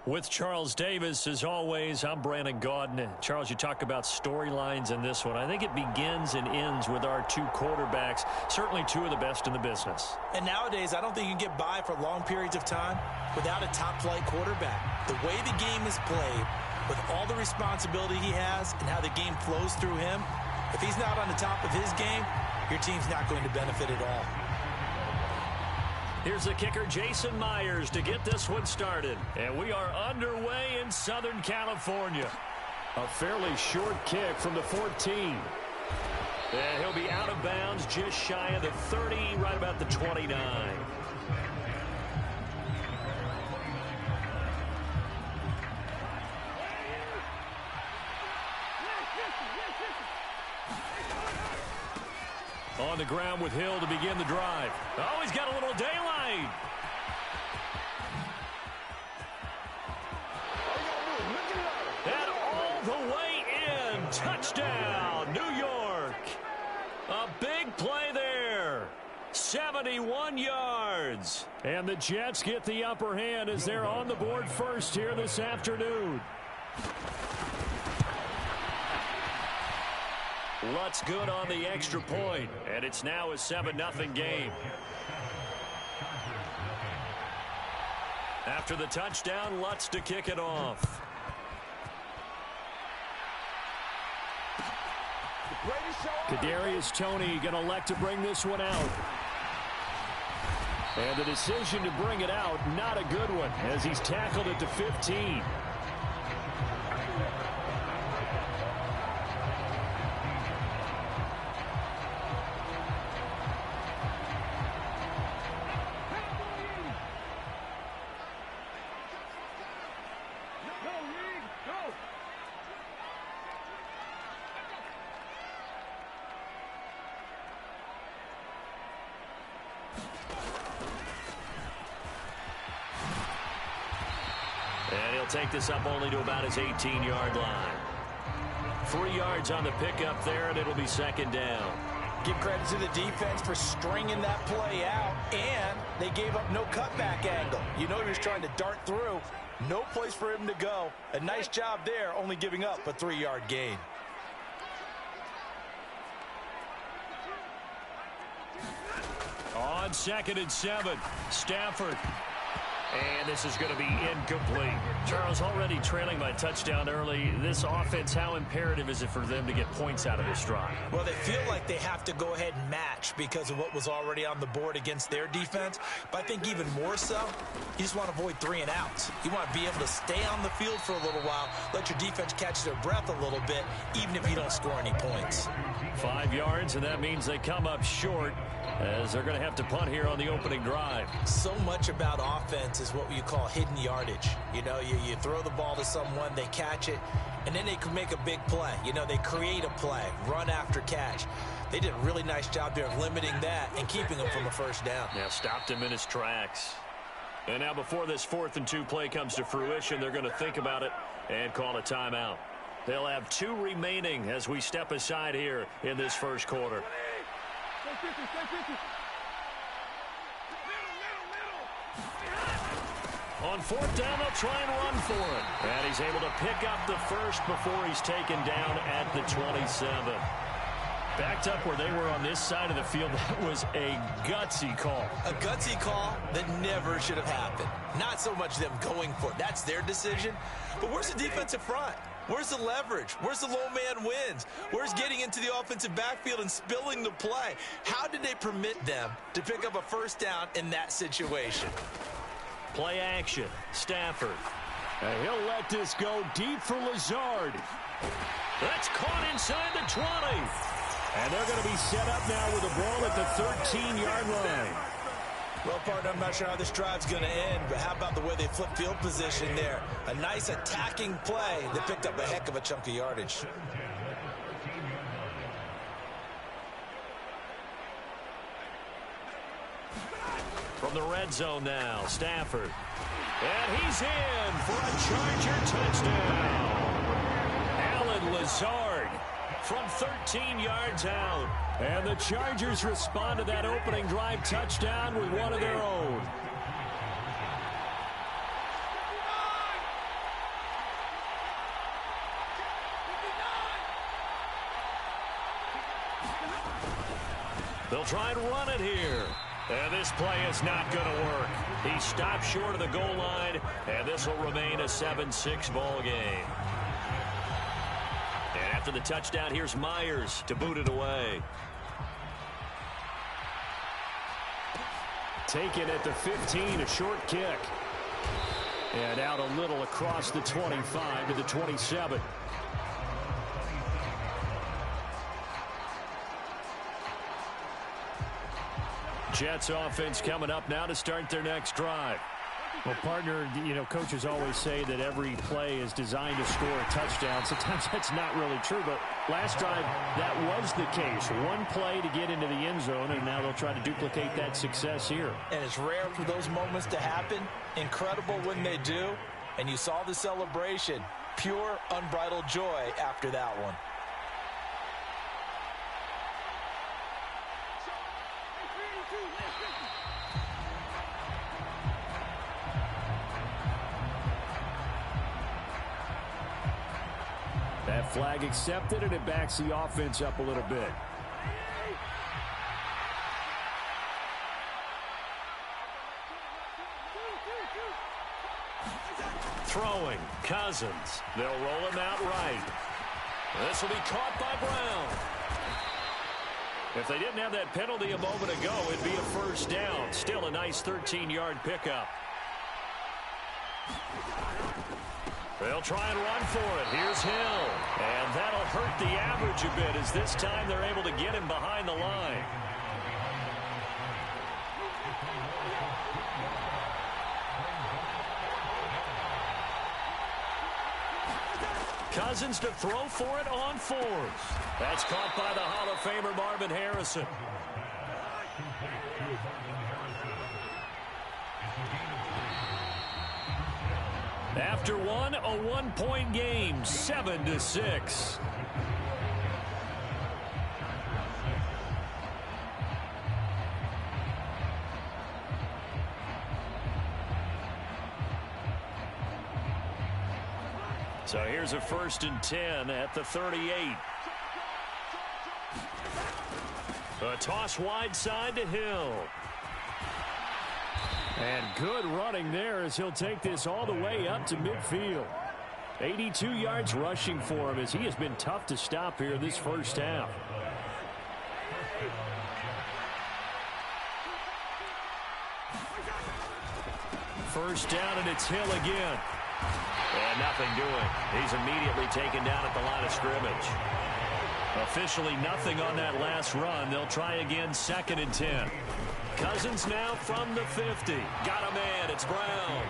With Charles Davis, as always, I'm Brandon Gaudin. Charles, you talk about storylines in this one. I think it begins and ends with our two quarterbacks, certainly two of the best in the business. And nowadays, I don't think you can get by for long periods of time without a top-flight quarterback. The way the game is played, with all the responsibility he has and how the game flows through him, if he's not on the top of his game, your team's not going to benefit at all. Here's the kicker, Jason Myers, to get this one started. And we are underway in Southern California. A fairly short kick from the 14. And he'll be out of bounds just shy of the 30, right about the 29. On the ground with Hill to begin the drive. Oh, he's got a little daylight. And all the way in. Touchdown, New York. A big play there. 71 yards. And the Jets get the upper hand as they're on the board first here this afternoon. Lutz good on the extra point, and it's now a 7-0 game. After the touchdown, Lutz to kick it off. Kadarius Toney going to elect to bring this one out. And the decision to bring it out, not a good one, as he's tackled at the 15. Take this up only to about his 18-yard line. 3 yards on the pickup there, and it'll be second down. Give credit to the defense for stringing that play out, and they gave up no cutback angle. You know he was trying to dart through. No place for him to go. A nice job there, only giving up a 3-yard gain. On 2nd and 7, Stafford. And this is going to be incomplete. Charles, already trailing by touchdown early. This offense, how imperative is it for them to get points out of this drive? Well, they feel like they have to go ahead and match because of what was already on the board against their defense. But I think even more so, you just want to avoid 3 and outs. You want to be able to stay on the field for a little while, let your defense catch their breath a little bit, even if you don't score any points. 5 yards, and that means they come up short, as they're going to have to punt here on the opening drive. So much about offense is what you call hidden yardage. You know, you throw the ball to someone, they catch it, and then they can make a big play. You know, they create a play, run after catch. They did a really nice job there of limiting that and keeping him from a first down. Yeah, stopped him in his tracks. And now before this 4th and 2 play comes to fruition, they're going to think about it and call a timeout. They'll have 2 remaining as we step aside here in this first quarter. On 4th down, they'll try and run for it. And he's able to pick up the first before he's taken down at the 27. Backed up where they were on this side of the field. That was a gutsy call. A gutsy call that never should have happened. Not so much them going for it. That's their decision. But where's the defensive front? Where's the leverage? Where's the low man wins? Where's getting into the offensive backfield and spilling the play? How did they permit them to pick up a first down in that situation? Play action. Stafford. And he'll let this go deep for Lazard. That's caught inside the 20. And they're going to be set up now with the ball at the 13-yard line. Well, partner, I'm not sure how this drive's going to end, but how about the way they flip field position there? A nice attacking play that picked up a heck of a chunk of yardage. From the red zone now, Stafford. And he's in for a Charger touchdown. Alan Lazard from 13 yards out. And the Chargers respond to that opening drive touchdown with one of their own. They'll try and run it here. And this play is not going to work. He stopped short of the goal line, and this will remain a 7-6 ball game. And after the touchdown, here's Myers to boot it away. Taken at the 15, a short kick. And out a little across the 25 to the 27. Jets offense coming up now to start their next drive. Well, partner, coaches always say that every play is designed to score a touchdown. Sometimes that's not really true, but last drive, that was the case. One play to get into the end zone, and now they'll try to duplicate that success here. And it's rare for those moments to happen. Incredible when they do. And you saw the celebration. Pure, unbridled joy after that one. That flag accepted, and it backs the offense up a little bit. Throwing, Cousins. They'll roll him out right. This will be caught by Brown. If they didn't have that penalty a moment ago, it'd be a first down. Still a nice 13-yard pickup. They'll try and run for it. Here's Hill. And that'll hurt the average a bit as this time they're able to get him behind the line. Cousins to throw for it on fourth. That's caught by the Hall of Famer Marvin Harrison. After one, a one-point game, 7-6. So here's a 1st and 10 at the 38. A toss wide side to Hill. And good running there as he'll take this all the way up to midfield. 82 yards rushing for him as he has been tough to stop here this first half. First down, and it's Hill again. And nothing doing. He's immediately taken down at the line of scrimmage. Officially nothing on that last run. They'll try again, 2nd and 10. Cousins now from the 50. Got a man. It's Brown.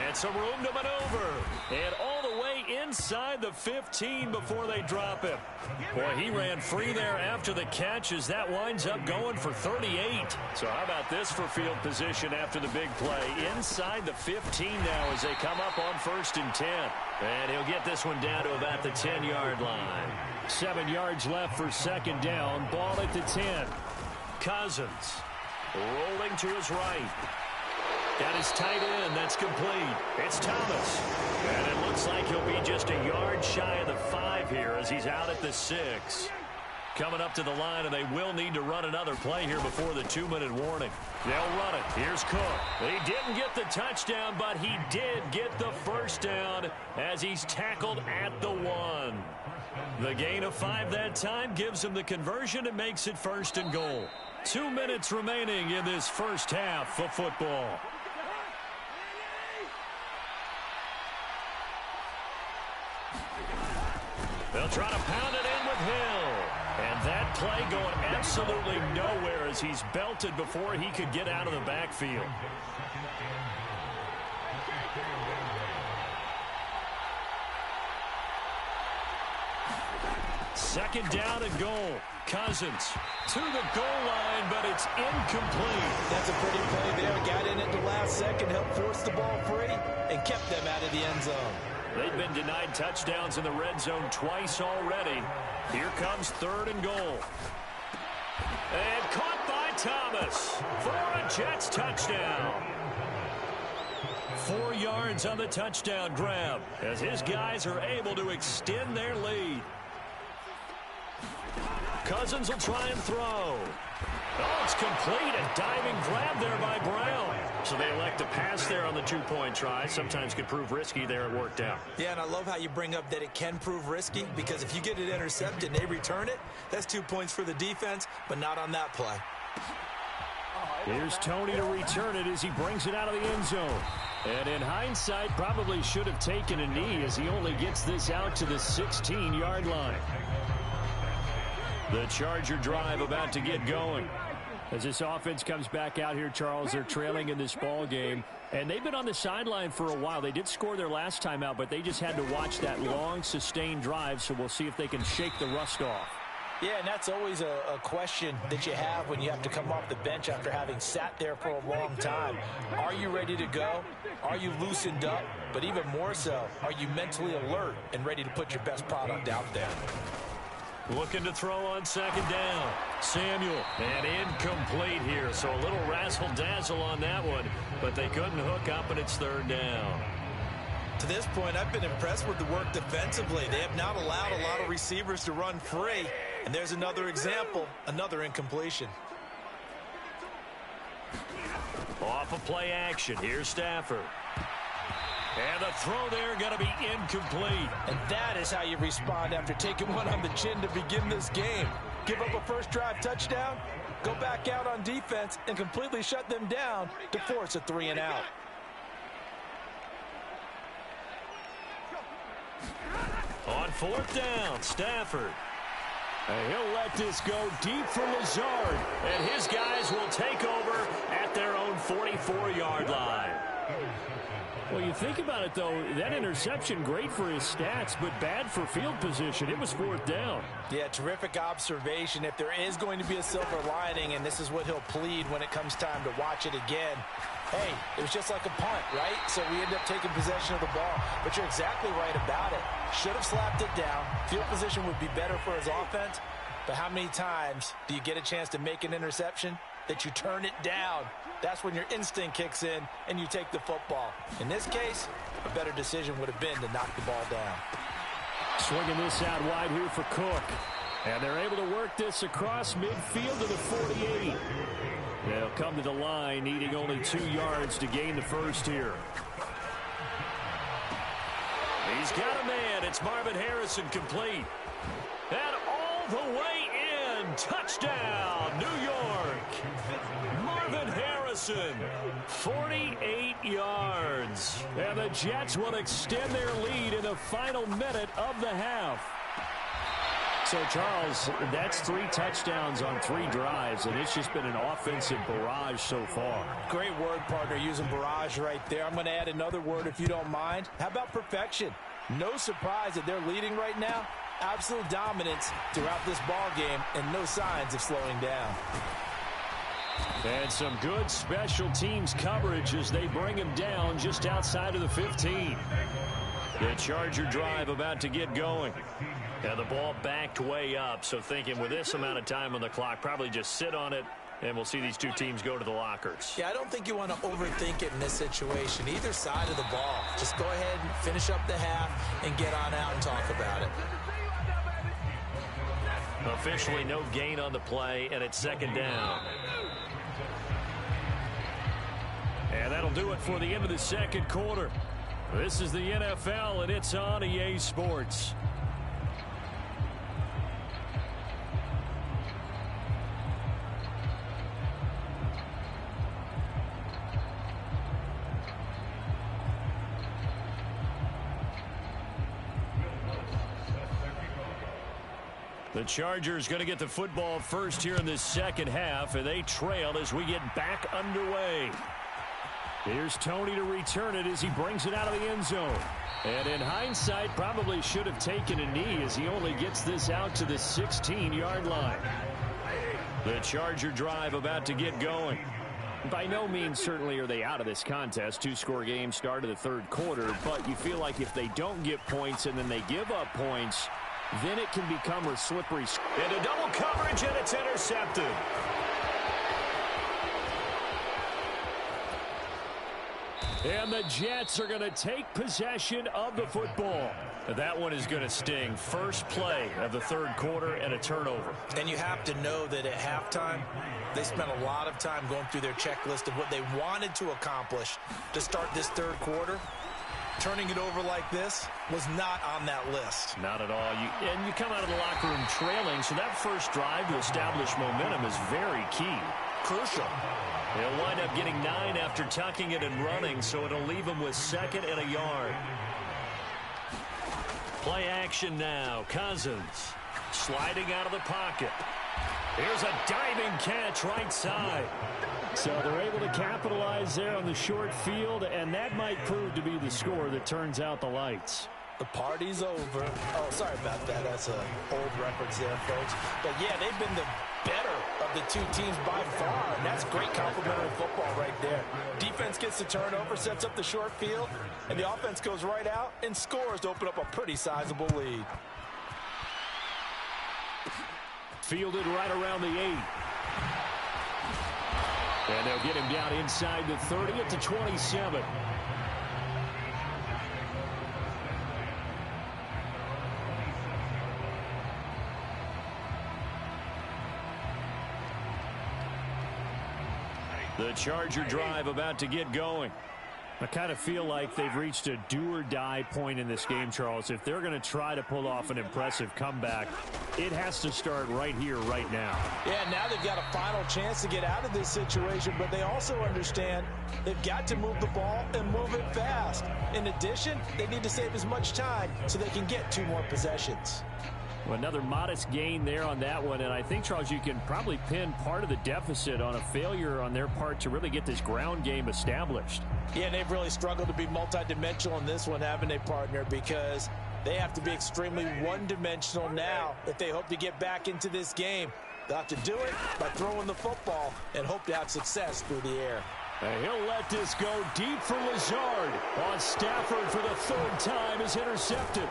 And some room to maneuver. And all the way inside the 15 before they drop him. Boy, he ran free there after the catch as that winds up going for 38. So how about this for field position after the big play? Inside the 15 now as they come up on 1st and 10. And he'll get this one down to about the 10-yard line. 7 yards left for 2nd down. Ball at the 10. Cousins. Rolling to his right. Got his tight end. That's complete. It's Thomas. And it looks like he'll be just a yard shy of the 5 here as he's out at the 6. Coming up to the line, and they will need to run another play here before the 2-minute warning. They'll run it. Here's Cook. He didn't get the touchdown, but he did get the first down as he's tackled at the 1. The gain of 5 that time gives him the conversion and makes it 1st and goal. 2 minutes remaining in this first half of football. They'll try to pound it in with Hill. And that play going absolutely nowhere as he's belted before he could get out of the backfield. Second down and goal. Cousins to the goal line, but it's incomplete. That's a pretty play there. Got in at the last second, helped force the ball free, and kept them out of the end zone. They've been denied touchdowns in the red zone twice already. Here comes 3rd and goal. And caught by Thomas for a Jets touchdown. 4 yards on the touchdown grab as his guys are able to extend their lead. Cousins will try and throw. Oh, it's complete. A diving grab there by Brown. So they elect to pass there on the two-point try. Sometimes could prove risky there. It worked out. Yeah, and I love how you bring up that it can prove risky, because if you get it intercepted and they return it, that's 2 points for the defense, but not on that play. Here's Tony to return it as he brings it out of the end zone. And in hindsight, probably should have taken a knee as he only gets this out to the 16-yard line. The Charger drive about to get going. As this offense comes back out here, Charles, they're trailing in this ball game. And they've been on the sideline for a while. They did score their last time out, but they just had to watch that long, sustained drive. So we'll see if they can shake the rust off. Yeah, and that's always a question that you have when you have to come off the bench after having sat there for a long time. Are you ready to go? Are you loosened up? But even more so, are you mentally alert and ready to put your best product out there? Looking to throw on second down. Samuel, and incomplete here. So a little razzle-dazzle on that one, but they couldn't hook up, and it's third down. To this point, I've been impressed with the work defensively. They have not allowed a lot of receivers to run free. And there's another example, another incompletion. Off of play action. Here's Stafford. And the throw there going to be incomplete. And that is how you respond after taking one on the chin to begin this game. Give up a first drive touchdown, go back out on defense, and completely shut them down to force a 3-and-out. On fourth down, Stafford. And he'll let this go deep for Lazard. And his guys will take over at their own 44-yard line. Well, you think about it, though, that interception, great for his stats, but bad for field position. It was fourth down. Yeah, terrific observation. If there is going to be a silver lining, and this is what he'll plead when it comes time to watch it again, hey, it was just like a punt, right? So we end up taking possession of the ball. But you're exactly right about it. Should have slapped it down. Field position would be better for his offense. But how many times do you get a chance to make an interception that you turn it down? That's when your instinct kicks in and you take the football. In this case, a better decision would have been to knock the ball down. Swinging this out wide here for Cook. And they're able to work this across midfield to the 48. They'll come to the line, needing only 2 yards to gain the first here. He's got a man. It's Marvin Harrison, complete. And all the way in. Touchdown, New York. Marvin Harrison, 48 yards. And the Jets will extend their lead in the final minute of the half. So, Charles, that's 3 touchdowns on 3 drives, and it's just been an offensive barrage so far. Great word, partner, using barrage right there. I'm going to add another word if you don't mind. How about perfection? No surprise that they're leading right now. Absolute dominance throughout this ball game and no signs of slowing down. And some good special teams coverage as they bring him down just outside of the 15. The Charger drive about to get going. And the ball backed way up, so thinking with this amount of time on the clock, probably just sit on it, and we'll see these two teams go to the lockers. Yeah, I don't think you want to overthink it in this situation. Either side of the ball. Just go ahead and finish up the half and get on out and talk about it. Officially no gain on the play, and it's second down. And that'll do it for the end of the second quarter. This is the NFL, and it's on EA Sports. The Chargers going to get the football first here in this second half, and they trail as we get back underway. Here's Tony to return it as he brings it out of the end zone. And in hindsight, probably should have taken a knee as he only gets this out to the 16-yard line. The Charger drive about to get going. By no means certainly are they out of this contest. 2-score game start of the third quarter, but you feel like if they don't get points and then they give up points, then it can become a slippery. Into double coverage, and it's intercepted. And the Jets are going to take possession of the football. That one is going to sting. First play of the third quarter and a turnover. And you have to know that at halftime, they spent a lot of time going through their checklist of what they wanted to accomplish to start this third quarter. Turning it over like this was not on that list. Not at all. And you come out of the locker room trailing, so that first drive to establish momentum is very key. Crucial. They'll wind up getting 9 after tucking it and running, so it'll leave them with 2nd and a yard. Play action now. Cousins sliding out of the pocket. Here's a diving catch right side. So they're able to capitalize there on the short field, and that might prove to be the score that turns out the lights. The party's over. Oh, sorry about that. That's an old reference there, folks. But, yeah, they've been the better of the two teams by far, and that's great complimentary football right there. Defense gets the turnover, sets up the short field, and the offense goes right out and scores to open up a pretty sizable lead. Fielded right around the 8. And they'll get him down inside the 30 at the 27. The Charger drive about to get going. I kind of feel like they've reached a do-or-die point in this game, Charles. If they're going to try to pull off an impressive comeback, it has to start right here, right now. Yeah, now they've got a final chance to get out of this situation, but they also understand they've got to move the ball and move it fast. In addition, they need to save as much time so they can get 2 more possessions. Well, another modest gain there on that one, and I think, Charles, you can probably pin part of the deficit on a failure on their part to really get this ground game established. Yeah, and they've really struggled to be multidimensional in this one, haven't they, partner? Because they have to be extremely one-dimensional now if they hope to get back into this game. They'll have to do it by throwing the football and hope to have success through the air. And he'll let this go deep for Lazard. On Stafford for the 3rd time is intercepted.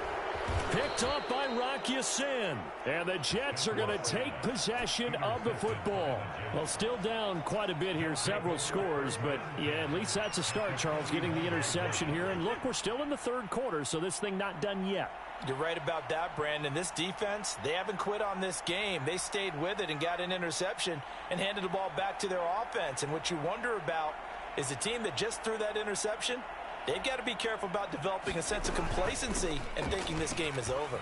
Picked up by Rocky Sin. And the Jets are going to take possession of the football. Well, still down quite a bit here, several scores, but yeah, at least that's a start, Charles, getting the interception here. And look, we're still in the third quarter, so this thing not done yet. You're right about that, Brandon. This defense, they haven't quit on this game. They stayed with it and got an interception and handed the ball back to their offense. And what you wonder about is the team that just threw that interception, they've got to be careful about developing a sense of complacency and thinking this game is over.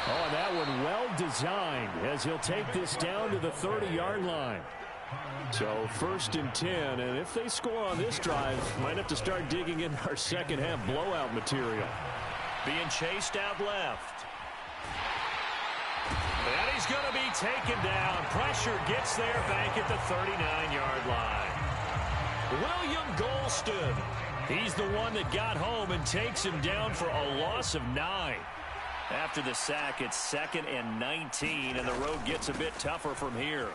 Oh, and that one well designed as he'll take this down to the 30-yard line. So 1st and 10, and if they score on this drive, might have to start digging in our second half blowout material. Being chased out left. And he's going to be taken down. Pressure gets there back at the 39-yard line. William Golston. He's the one that got home and takes him down for a loss of 9. After the sack, it's 2nd and 19, and the road gets a bit tougher from here.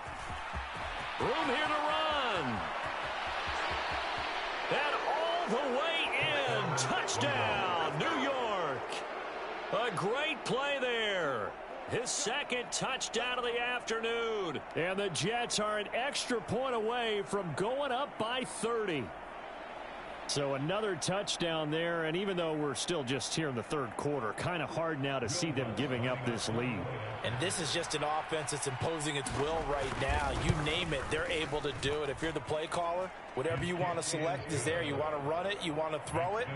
Room here to run. And all the way in. Touchdown, New York. A great play there. His 2nd touchdown of the afternoon. And the Jets are an extra point away from going up by 30. So another touchdown there, and even though we're still just here in the third quarter, kind of hard now to see them giving up this lead. And this is just an offense that's imposing its will right now. You name it, they're able to do it. If you're the play caller, whatever you want to select is there. You want to run it, you want to throw it.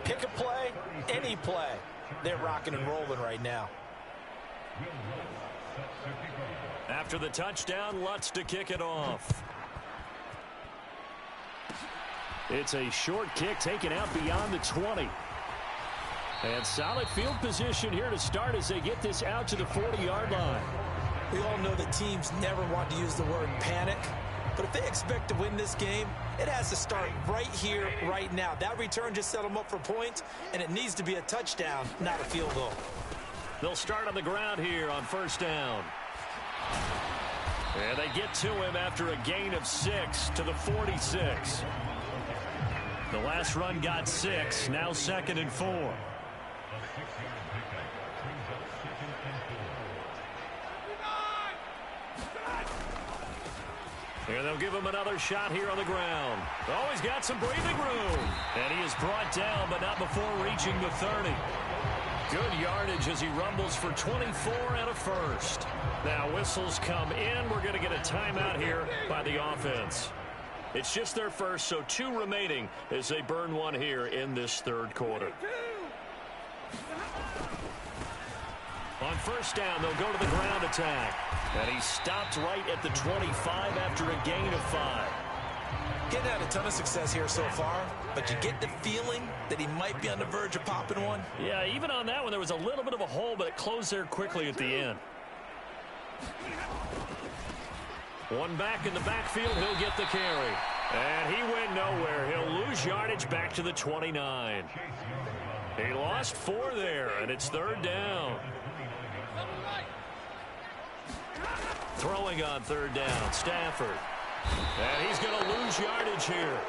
Pick a play, any play. They're rocking and rolling right now. After the touchdown, Lutz to kick it off. It's a short kick taken out beyond the 20. And solid field position here to start as they get this out to the 40-yard line. We all know that teams never want to use the word panic. But if they expect to win this game, it has to start right here, right now. That return just set them up for points, and it needs to be a touchdown, not a field goal. They'll start on the ground here on 1st down. And they get to him after a gain of 6 to the 46. The last run got 6, now 2nd and 4. And they'll give him another shot here on the ground. Oh, he's got some breathing room. And he is brought down, but not before reaching the 30. Good yardage as he rumbles for 24 and a first. Now whistles come in. We're going to get a timeout here by the offense. It's just their first, so 2 remaining as they burn one here in this third quarter. On first down, they'll go to the ground attack. And he stopped right at the 25 after a gain of 5. Getting had a ton of success here so far, but you get the feeling that he might be on the verge of popping one. Yeah, even on that one, there was a little bit of a hole, but it closed there quickly at the end. One back in the backfield, he'll get the carry. And he went nowhere. He'll lose yardage back to the 29. He lost 4 there, and it's third down. Throwing on third down, Stafford. And he's going to lose yardage here,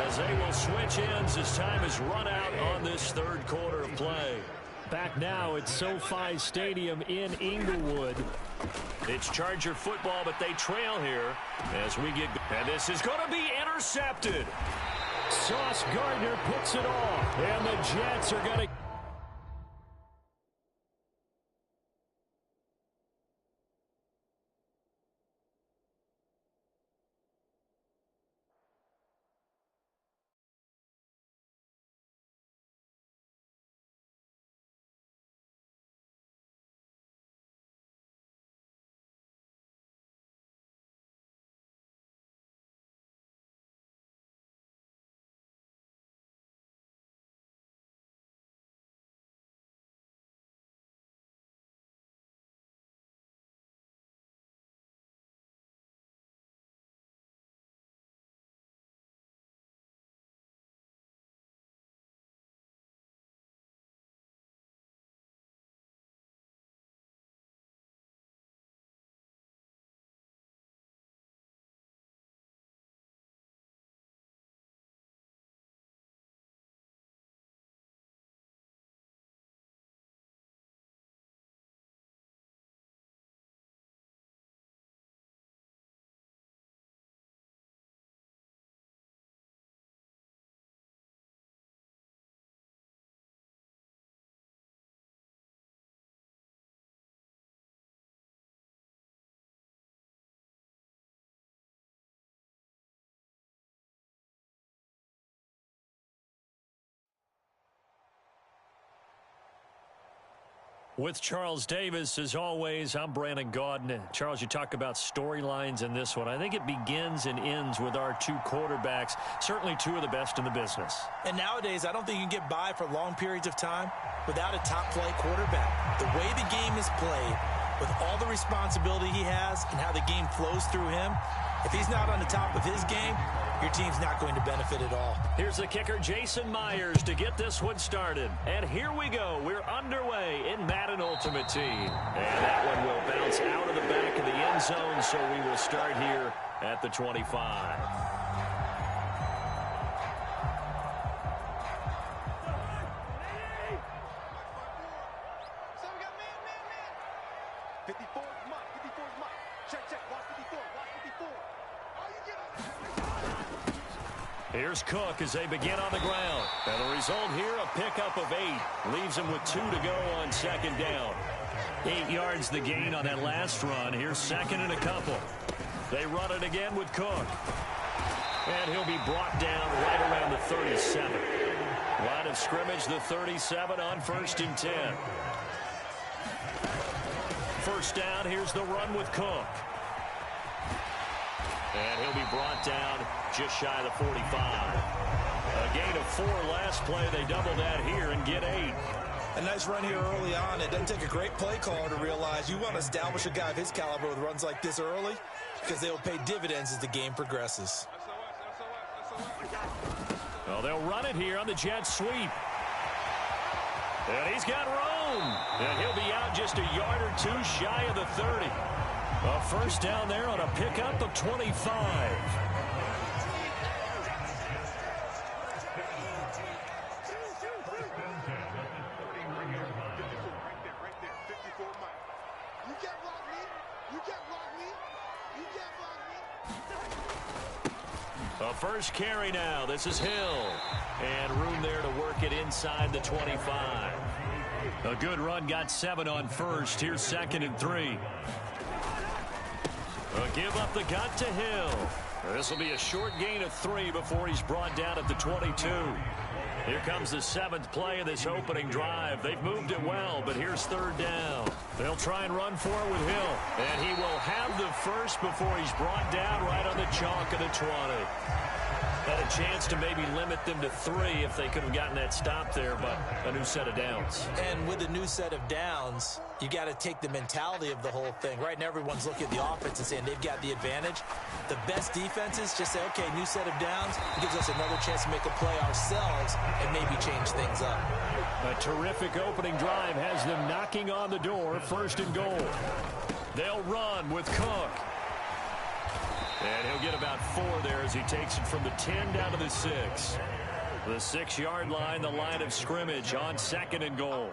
as they will switch ends as time is run out on this third quarter of play. Back now at SoFi Stadium in Inglewood. It's Charger football, but they trail here as we get... And this is going to be intercepted. Sauce Gardner picks it off, and the Jets are going to... With Charles Davis, as always, I'm Brandon Gaudin. Charles, you talk about storylines in this one. I think it begins and ends with our 2 quarterbacks, certainly 2 of the best in the business. And nowadays, I don't think you can get by for long periods of time without a top-flight quarterback. The way the game is played, with all the responsibility he has and how the game flows through him, if he's not on the top of his game, your team's not going to benefit at all. Here's the kicker, Jason Myers, to get this one started. And here we go. We're underway in Madden Ultimate Team. And that one will bounce out of the back of the end zone, so we will start here at the 25. Here's Cook as they begin on the ground. And the result here, a pickup of 8. Leaves him with 2 to go on second down. 8 yards the gain on that last run. Here's second and a couple. They run it again with Cook. And he'll be brought down right around the 37. Line of scrimmage, the 37 on first and 10. First down, here's the run with Cook. And he'll be brought down just shy of the 45. A gain of 4 last play. They double that here and get 8. A nice run here early on. It doesn't take a great play caller to realize you want to establish a guy of his caliber with runs like this early, because they will pay dividends as the game progresses. Well, they'll run it here on the jet sweep. And he's got room. And he'll be out just a yard or 2 shy of the 30. A first down there on a pickup of 25. You can't block me. You can't block me. You can't block me. A first carry now. This is Hill. And room there to work it inside the 25. A good run, got 7 on first. Here's 2nd and 3. A give up the gut to Hill. This will be a short gain of 3 before he's brought down at the 22. Here comes the 7th play of this opening drive. They've moved it well, but here's 3rd down. They'll try and run for it with Hill. And he will have the first before he's brought down right on the chalk of the 20. Had a chance to maybe limit them to 3 if they could have gotten that stop there, but a new set of downs. And with a new set of downs, you got to take the mentality of the whole thing. Right now, everyone's looking at the offense and saying they've got the advantage. The best defenses just say, okay, new set of downs. It gives us another chance to make a play ourselves and maybe change things up. A terrific opening drive has them knocking on the door. 1st and goal. They'll run with Cook. And he'll get about 4 there as he takes it from the 10 down to the 6. The 6-yard line, the line of scrimmage on 2nd and goal.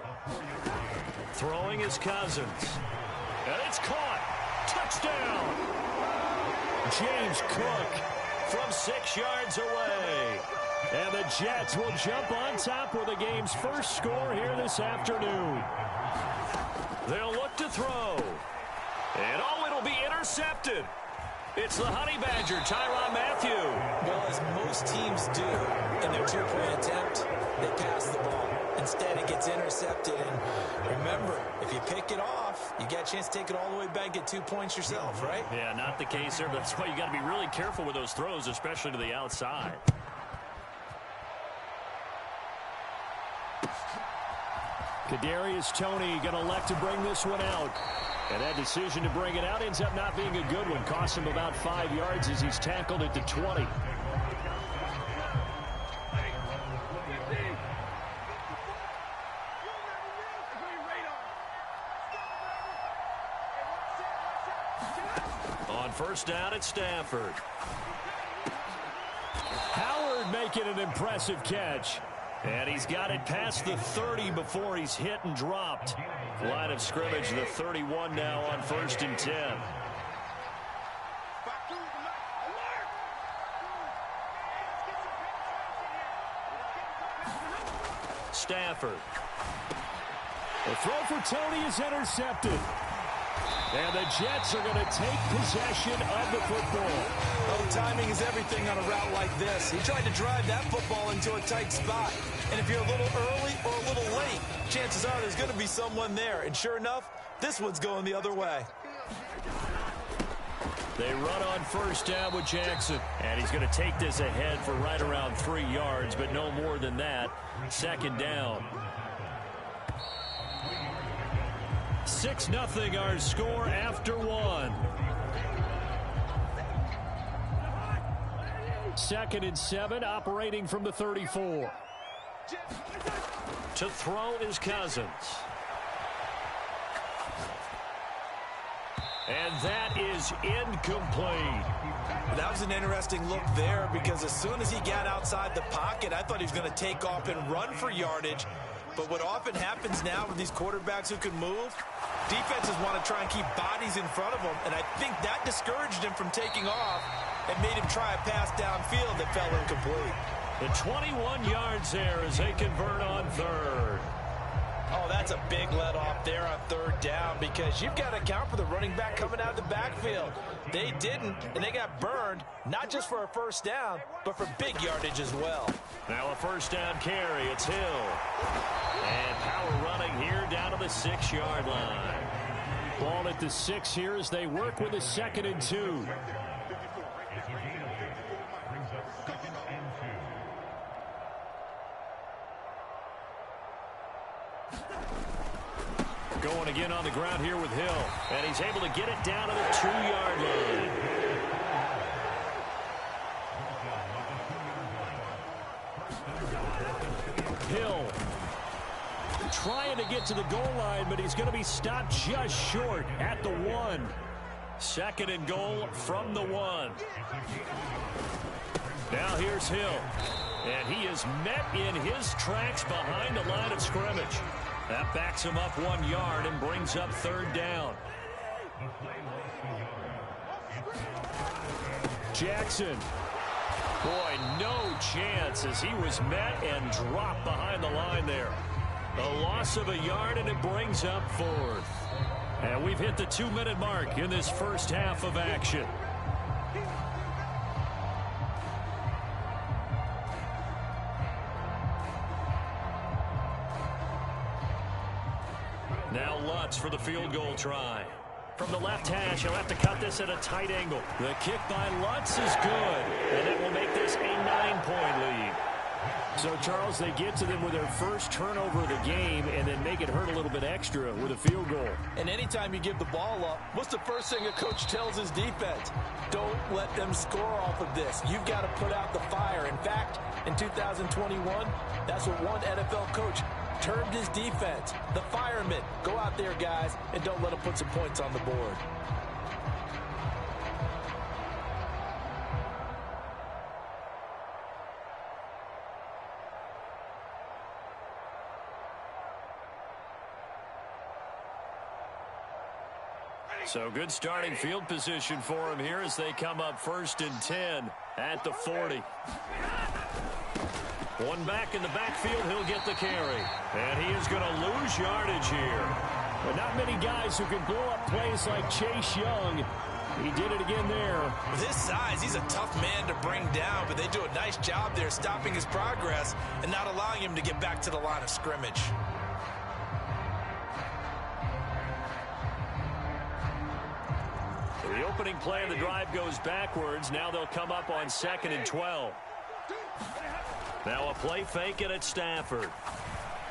Throwing is Cousins. And it's caught. Touchdown. James Cook from 6 yards away. And the Jets will jump on top with the game's first score here this afternoon. They'll look to throw. And it'll be intercepted. It's the Honey Badger, Tyrann Mathieu. Well, as most teams do in their 2-point attempt, they pass the ball. Instead, it gets intercepted. And remember, if you pick it off, you get a chance to take it all the way back, get 2 points yourself, right? Yeah, not the case there, but that's why you got to be really careful with those throws, especially to the outside. Kadarius Toney going to elect to bring this one out. And that decision to bring it out ends up not being a good one. Costs him about 5 yards as he's tackled at the 20. On 1st down, it's Stafford. Howard making an impressive catch. And he's got it past the 30 before he's hit and dropped. Line of scrimmage, the 31 now on 1st and 10. Stafford. The throw for Toney is intercepted. And the Jets are going to take possession of the football. Oh, timing is everything on a route like this. He tried to drive that football into a tight spot. And if you're a little early or a little late, chances are there's going to be someone there. And sure enough, this one's going the other way. They run on 1st down with Jackson. And he's going to take this ahead for right around 3 yards, but no more than that. 2nd down. 6-0 our score after 1. 2nd and 7, operating from the 34. To throw is Cousins. And that is incomplete. That was an interesting look there because as soon as he got outside the pocket, I thought he was going to take off and run for yardage. But what often happens now with these quarterbacks who can move, defenses want to try and keep bodies in front of them, and I think that discouraged him from taking off and made him try a pass downfield that fell incomplete. The 21 yards there as they convert on 3rd. Oh, that's a big let off there on 3rd down because you've got to account for the running back coming out of the backfield. They didn't, and they got burned, not just for a 1st down, but for big yardage as well. Now a 1st down carry. It's Hill. And power running here down to the 6-yard line. Ball at the 6 here as they work with a 2nd and 2. Going again on the ground here with Hill. And he's able to get it down to the 2-yard line. Hill trying to get to the goal line, but he's going to be stopped just short at the 1. 2nd and goal from the 1. Now here's Hill. And he is met in his tracks behind the line of scrimmage. That backs him up 1 yard and brings up 3rd down. Jackson. Boy, no chance as he was met and dropped behind the line there. A loss of a yard, and it brings up fourth. And we've hit the 2-minute mark in this first half of action. Now Lutz for the field goal try. From the left hash, he'll have to cut this at a tight angle. The kick by Lutz is good, and that will make this a 9-point lead. So, Charles, they get to them with their first turnover of the game and then make it hurt a little bit extra with a field goal. And anytime you give the ball up, what's the first thing a coach tells his defense? Don't let them score off of this. You've got to put out the fire. In fact, in 2021, that's what one NFL coach termed his defense. The firemen. Go out there, guys, and don't let them put some points on the board. So good starting field position for him here as they come up 1st and 10 at the 40. One back in the backfield, he'll get the carry. And he is going to lose yardage here. But not many guys who can blow up plays like Chase Young. He did it again there. With his size, he's a tough man to bring down, but they do a nice job there stopping his progress and not allowing him to get back to the line of scrimmage. The opening play of the drive goes backwards. Now they'll come up on 2nd and 12. Now a play fake it at Stafford.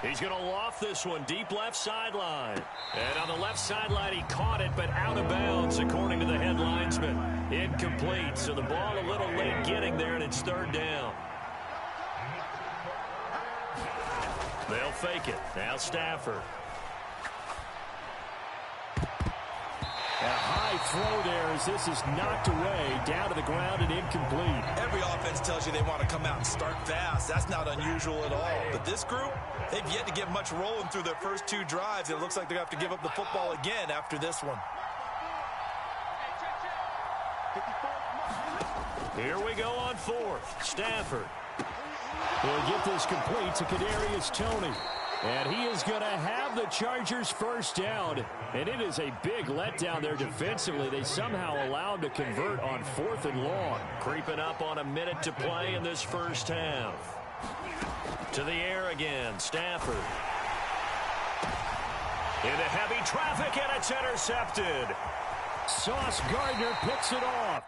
He's going to loft this one deep left sideline. And on the left sideline, he caught it, but out of bounds, according to the head linesman. Incomplete, so the ball a little late getting there, and it's 3rd down. They'll fake it. Now Stafford. A high throw there as this is knocked away, down to the ground and incomplete. Every offense tells you they want to come out and start fast. That's not unusual at all. But this group, they've yet to get much rolling through their first 2 drives. It looks like they're going to have to give up the football again after this one. Here we go on 4th. Stafford. He'll get this complete to Kadarius Toney. And he is going to have the Chargers first down. And it is a big letdown there defensively. They somehow allow him to convert on 4th and long. Creeping up on a minute to play in this first half. To the air again, Stafford. Into heavy traffic, and it's intercepted. Sauce Gardner picks it off.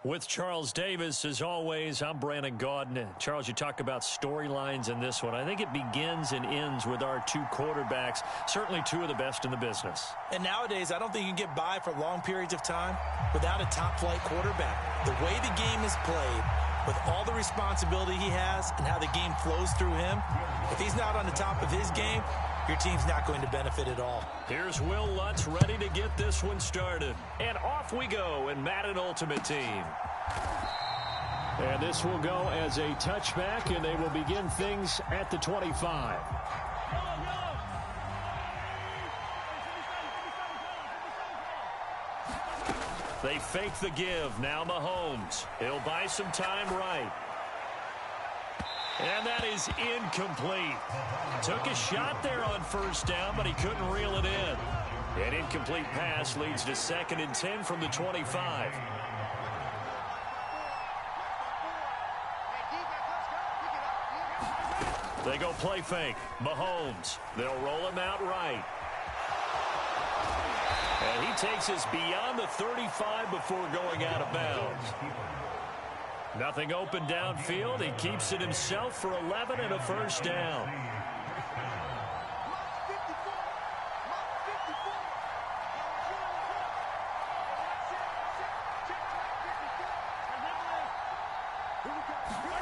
With Charles Davis, as always, I'm Brandon Gaudin. Charles, you talk about storylines in this one. I think it begins and ends with our 2 quarterbacks, certainly 2 of the best in the business. And nowadays, I don't think you can get by for long periods of time without a top-flight quarterback. The way the game is played, with all the responsibility he has and how the game flows through him, if he's not on the top of his game, your team's not going to benefit at all. Here's Will Lutz ready to get this one started. And off we go in Madden Ultimate Team. And this will go as a touchback, and they will begin things at the 25. They fake the give. Now Mahomes. He'll buy some time right. And that is incomplete. Took a shot there on first down, but he couldn't reel it in. An incomplete pass leads to 2nd and 10 from the 25. They go play fake. Mahomes. They'll roll him out right. And he takes us beyond the 35 before going out of bounds. Nothing open downfield. He keeps it himself for 11 and a first down.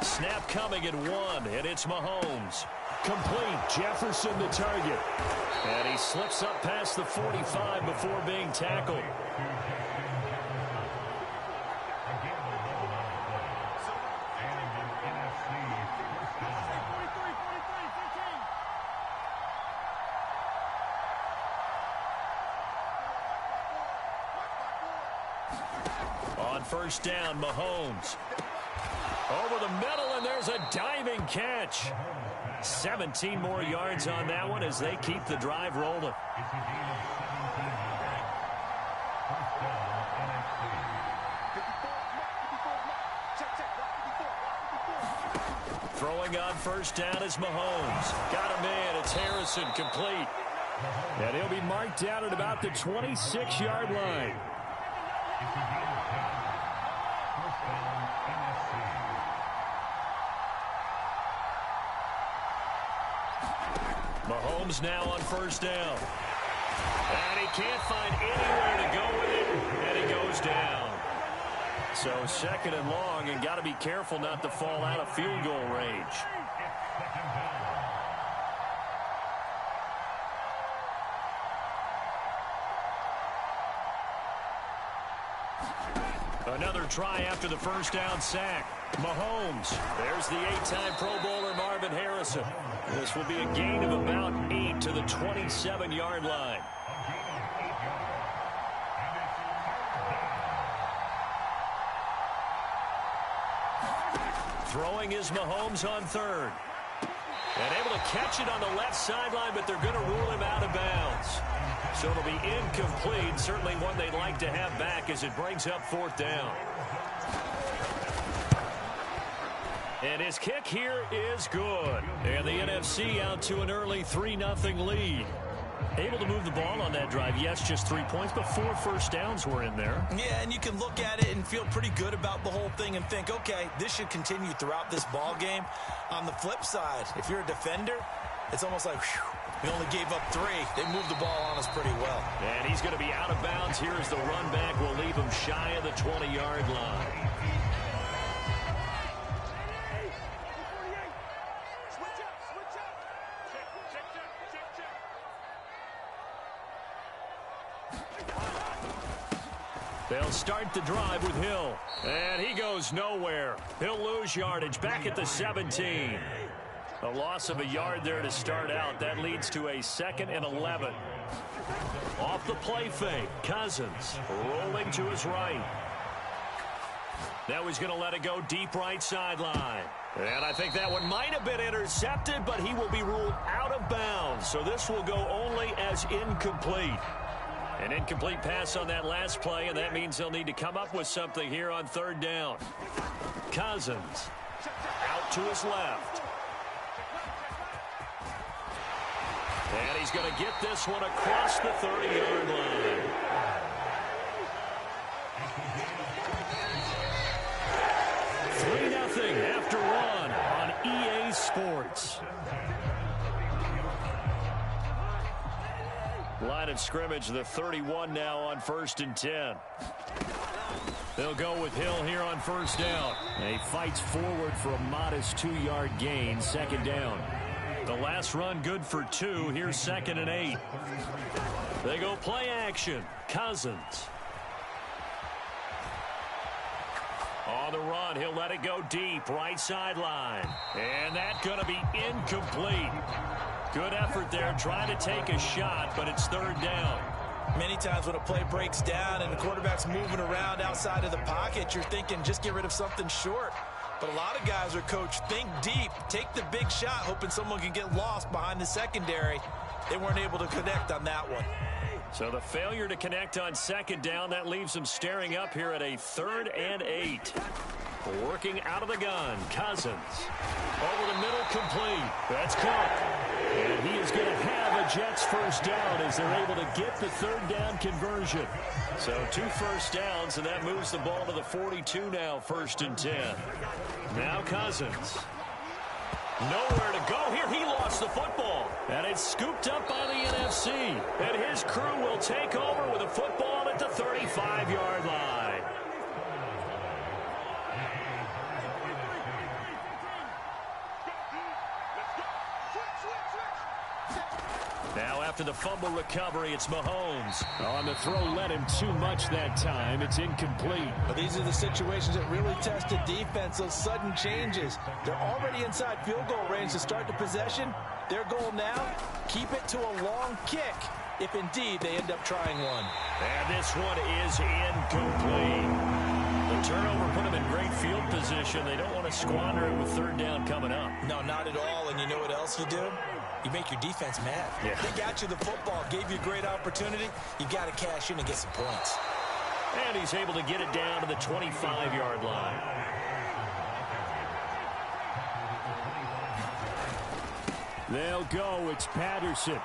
Snap coming at 1, and it's Mahomes. Complete. Jefferson the target. And he slips up past the 45 before being tackled. On first down, Mahomes. Over the middle, and there's a diving catch. 17 more yards on that one as they keep the drive rolling. Throwing on first down is Mahomes. Got him in. It's Harrison, complete. And he'll be marked down at about the 26-yard line. Mahomes now on first down. And he can't find anywhere to go with it, and he goes down. So 2nd and long, and got to be careful not to fall out of field goal range. Another try after the first down sack. Mahomes. There's the 8-time Pro Bowler Marvin Harrison. This will be a gain of about 8 to the 27-yard line. Throwing is Mahomes on 3rd. And able to catch it on the left sideline, but they're going to rule him out of bounds. So it'll be incomplete. Certainly one they'd like to have back as it brings up 4th down. And his kick here is good. And the NFC out to an early 3-0 lead. Able to move the ball on that drive. Yes, just 3 points, but 4 first downs were in there. Yeah, and you can look at it and feel pretty good about the whole thing and think, okay, this should continue throughout this ball game. On the flip side, if you're a defender, it's almost like, whew, we only gave up 3. They moved the ball on us pretty well. And he's going to be out of bounds here as the run back will leave him shy of the 20-yard line. They'll start the drive with Hill. And he goes nowhere. He'll lose yardage back at the 17. A loss of a yard there to start out. That leads to a 2nd and 11. Off the play fake. Cousins rolling to his right. Now he's going to let it go deep right sideline. And I think that one might have been intercepted, but he will be ruled out of bounds. So this will go only as incomplete. An incomplete pass on that last play, and that means they'll need to come up with something here on 3rd down. Cousins out to his left. And he's going to get this one across the 30-yard line. Nothing after 1 on EA Sports. Line of scrimmage, the 31 now on 1st and 10. They'll go with Hill here on first down. He fights forward for a modest 2-yard gain, 2nd down. The last run good for 2. Here's 2nd and 8. They go play action. Cousins. On the run, he'll let it go deep, right sideline. And that's going to be incomplete. Good effort there, trying to take a shot, but it's 3rd down. Many times when a play breaks down and the quarterback's moving around outside of the pocket, you're thinking just get rid of something short. But a lot of guys are coached, think deep, take the big shot, hoping someone can get lost behind the secondary. They weren't able to connect on that one. So the failure to connect on second down, that leaves them staring up here at a 3rd and 8. Working out of the gun, Cousins. Over the middle, complete. That's caught. And he is going to have a Jets first down as they're able to get the 3rd down conversion. So 2 first downs, and that moves the ball to the 42 now, 1st and 10. Now Cousins. Nowhere to go here. He lost the football. And it's scooped up by the NFC. And his crew will take over with a football at the 35-yard line. Now after the fumble recovery, it's Mahomes. On the throw, led him too much that time. It's incomplete. But these are the situations that really test a defense, those sudden changes. They're already inside field goal range to start the possession. Their goal now, keep it to a long kick, if indeed they end up trying one. And this one is incomplete. The turnover put them in great field position. They don't want to squander it with 3rd down coming up. No, not at all. And you know what else you do? You make your defense mad. Yeah. They got you the football, gave you a great opportunity. You got to cash in and get some points. And he's able to get it down to the 25-yard line. They'll go. It's Patterson.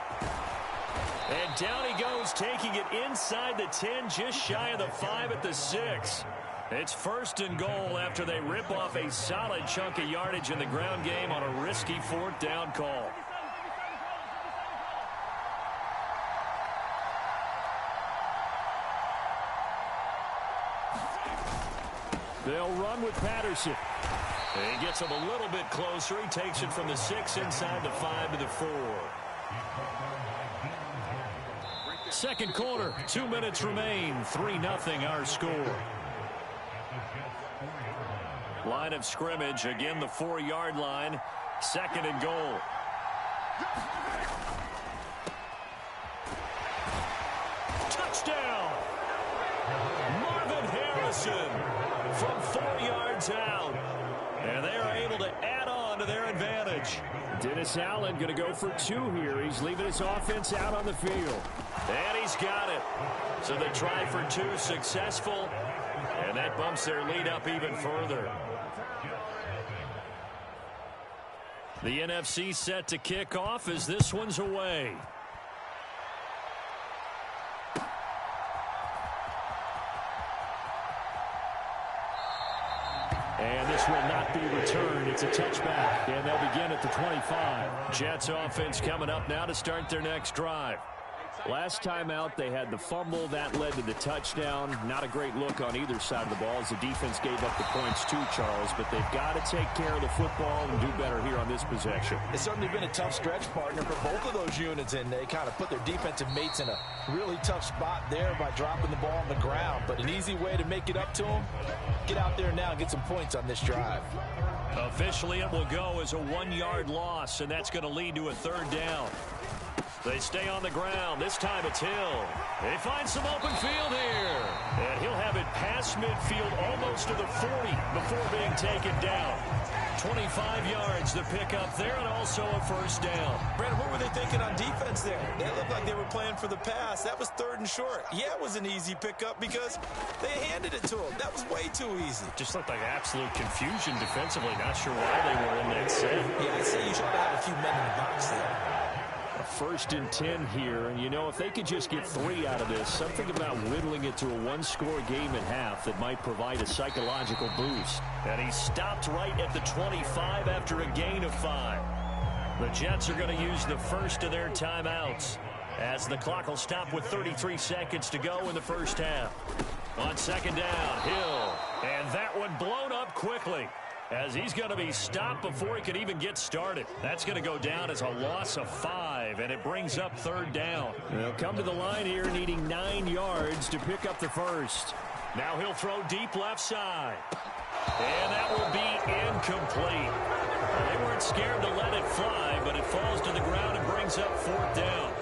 And down he goes, taking it inside the 10, just shy of the 5 at the 6. It's 1st and goal after they rip off a solid chunk of yardage in the ground game on a risky 4th down call. They'll run with Patterson. He gets him a little bit closer. He takes it from the 6 inside the 5 to the 4. Second quarter, 2 minutes remain. 3-0 our score. Line of scrimmage, again the 4-yard line. 2nd and goal. Touchdown! Marvin Harrison from 4 yards out. And they are able to add on to their advantage. Dennis Allen going to go for 2 here. He's leaving his offense out on the field. And he's got it. So the try for 2 successful. And that bumps their lead up even further. The NFC set to kick off as this one's away. And this will not be returned. It's a touchback, and they'll begin at the 25. Jets offense coming up now to start their next drive. Last time out, they had the fumble. That led to the touchdown. Not a great look on either side of the ball as the defense gave up the points too, Charles. But they've got to take care of the football and do better here on this possession. It's certainly been a tough stretch, partner, for both of those units, and they kind of put their defensive mates in a really tough spot there by dropping the ball on the ground. But an easy way to make it up to them, get out there now and get some points on this drive. Officially, it will go as a 1-yard loss, and that's going to lead to a 3rd down. They stay on the ground. This time it's Hill. They find some open field here. And he'll have it past midfield almost to the 40 before being taken down. 25 yards the pick up there, and also a 1st down. Brandon, what were they thinking on defense there? They looked like they were playing for the pass. That was 3rd and short. Yeah, it was an easy pickup because they handed it to them. That was way too easy. Just looked like absolute confusion defensively. Not sure why they were in that set. Yeah, I'd say you should have a few men in the box there. 1st and 10 here, and you know, if they could just get 3 out of this, something about whittling it to a 1-score game at half that might provide a psychological boost. And he stopped right at the 25 after a gain of 5. The Jets are going to use the first of their timeouts as the clock will stop with 33 seconds to go in the first half. On 2nd down, Hill, and that one blown up quickly, as he's going to be stopped before he can even get started. That's going to go down as a loss of 5, and it brings up 3rd down. They'll come to the line here needing 9 yards to pick up the first. Now he'll throw deep left side. And that will be incomplete. They weren't scared to let it fly, but it falls to the ground and brings up 4th down.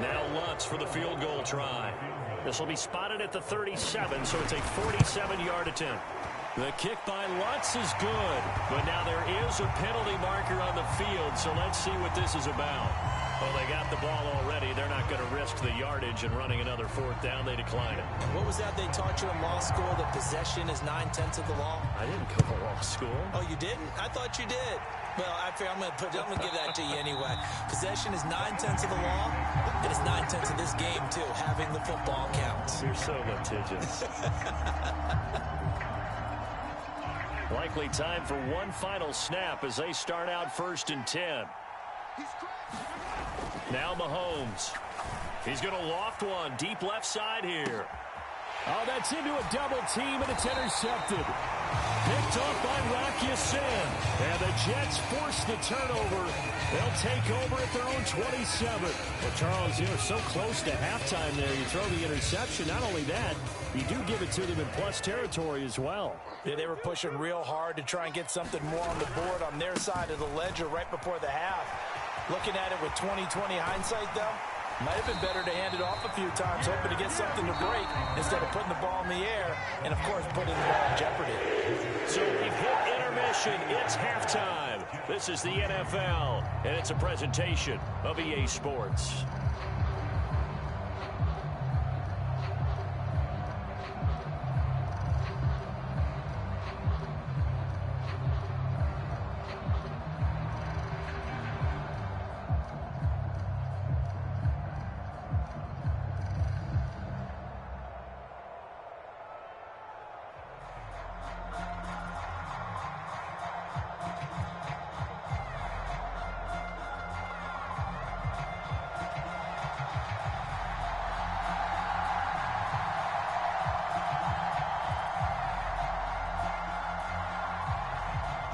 Now Lutz for the field goal try. This will be spotted at the 37, so it's a 47-yard attempt. The kick by Lutz is good, but now there is a penalty marker on the field, so let's see what this is about. Well, they got the ball already. They're not going to risk the yardage and running another fourth down. They decline it. And what was that they taught you in law school, that possession is 9/10 of the law? I didn't go to law school. Oh, you didn't? I thought you did. Well, I'm going to give that to you anyway. Possession is 9/10 of the law, and it's 9/10 of this game, too. Having the football counts. You're so litigious. Likely time for one final snap as they start out 1st and 10. Now Mahomes. He's going to loft one deep left side here. Oh, that's into a double team, and it's intercepted. Picked off by Rocky Sin. And the Jets force the turnover. They'll take over at their own 27. Well, Charles, you're so close to halftime there. You throw the interception. Not only that, you do give it to them in plus territory as well. Yeah, they were pushing real hard to try and get something more on the board on their side of the ledger right before the half. Looking at it with 20/20 hindsight, though, might have been better to hand it off a few times, hoping to get something to break instead of putting the ball in the air and, of course, putting the ball in jeopardy. So we've hit intermission. It's halftime. This is the NFL, and it's a presentation of EA Sports.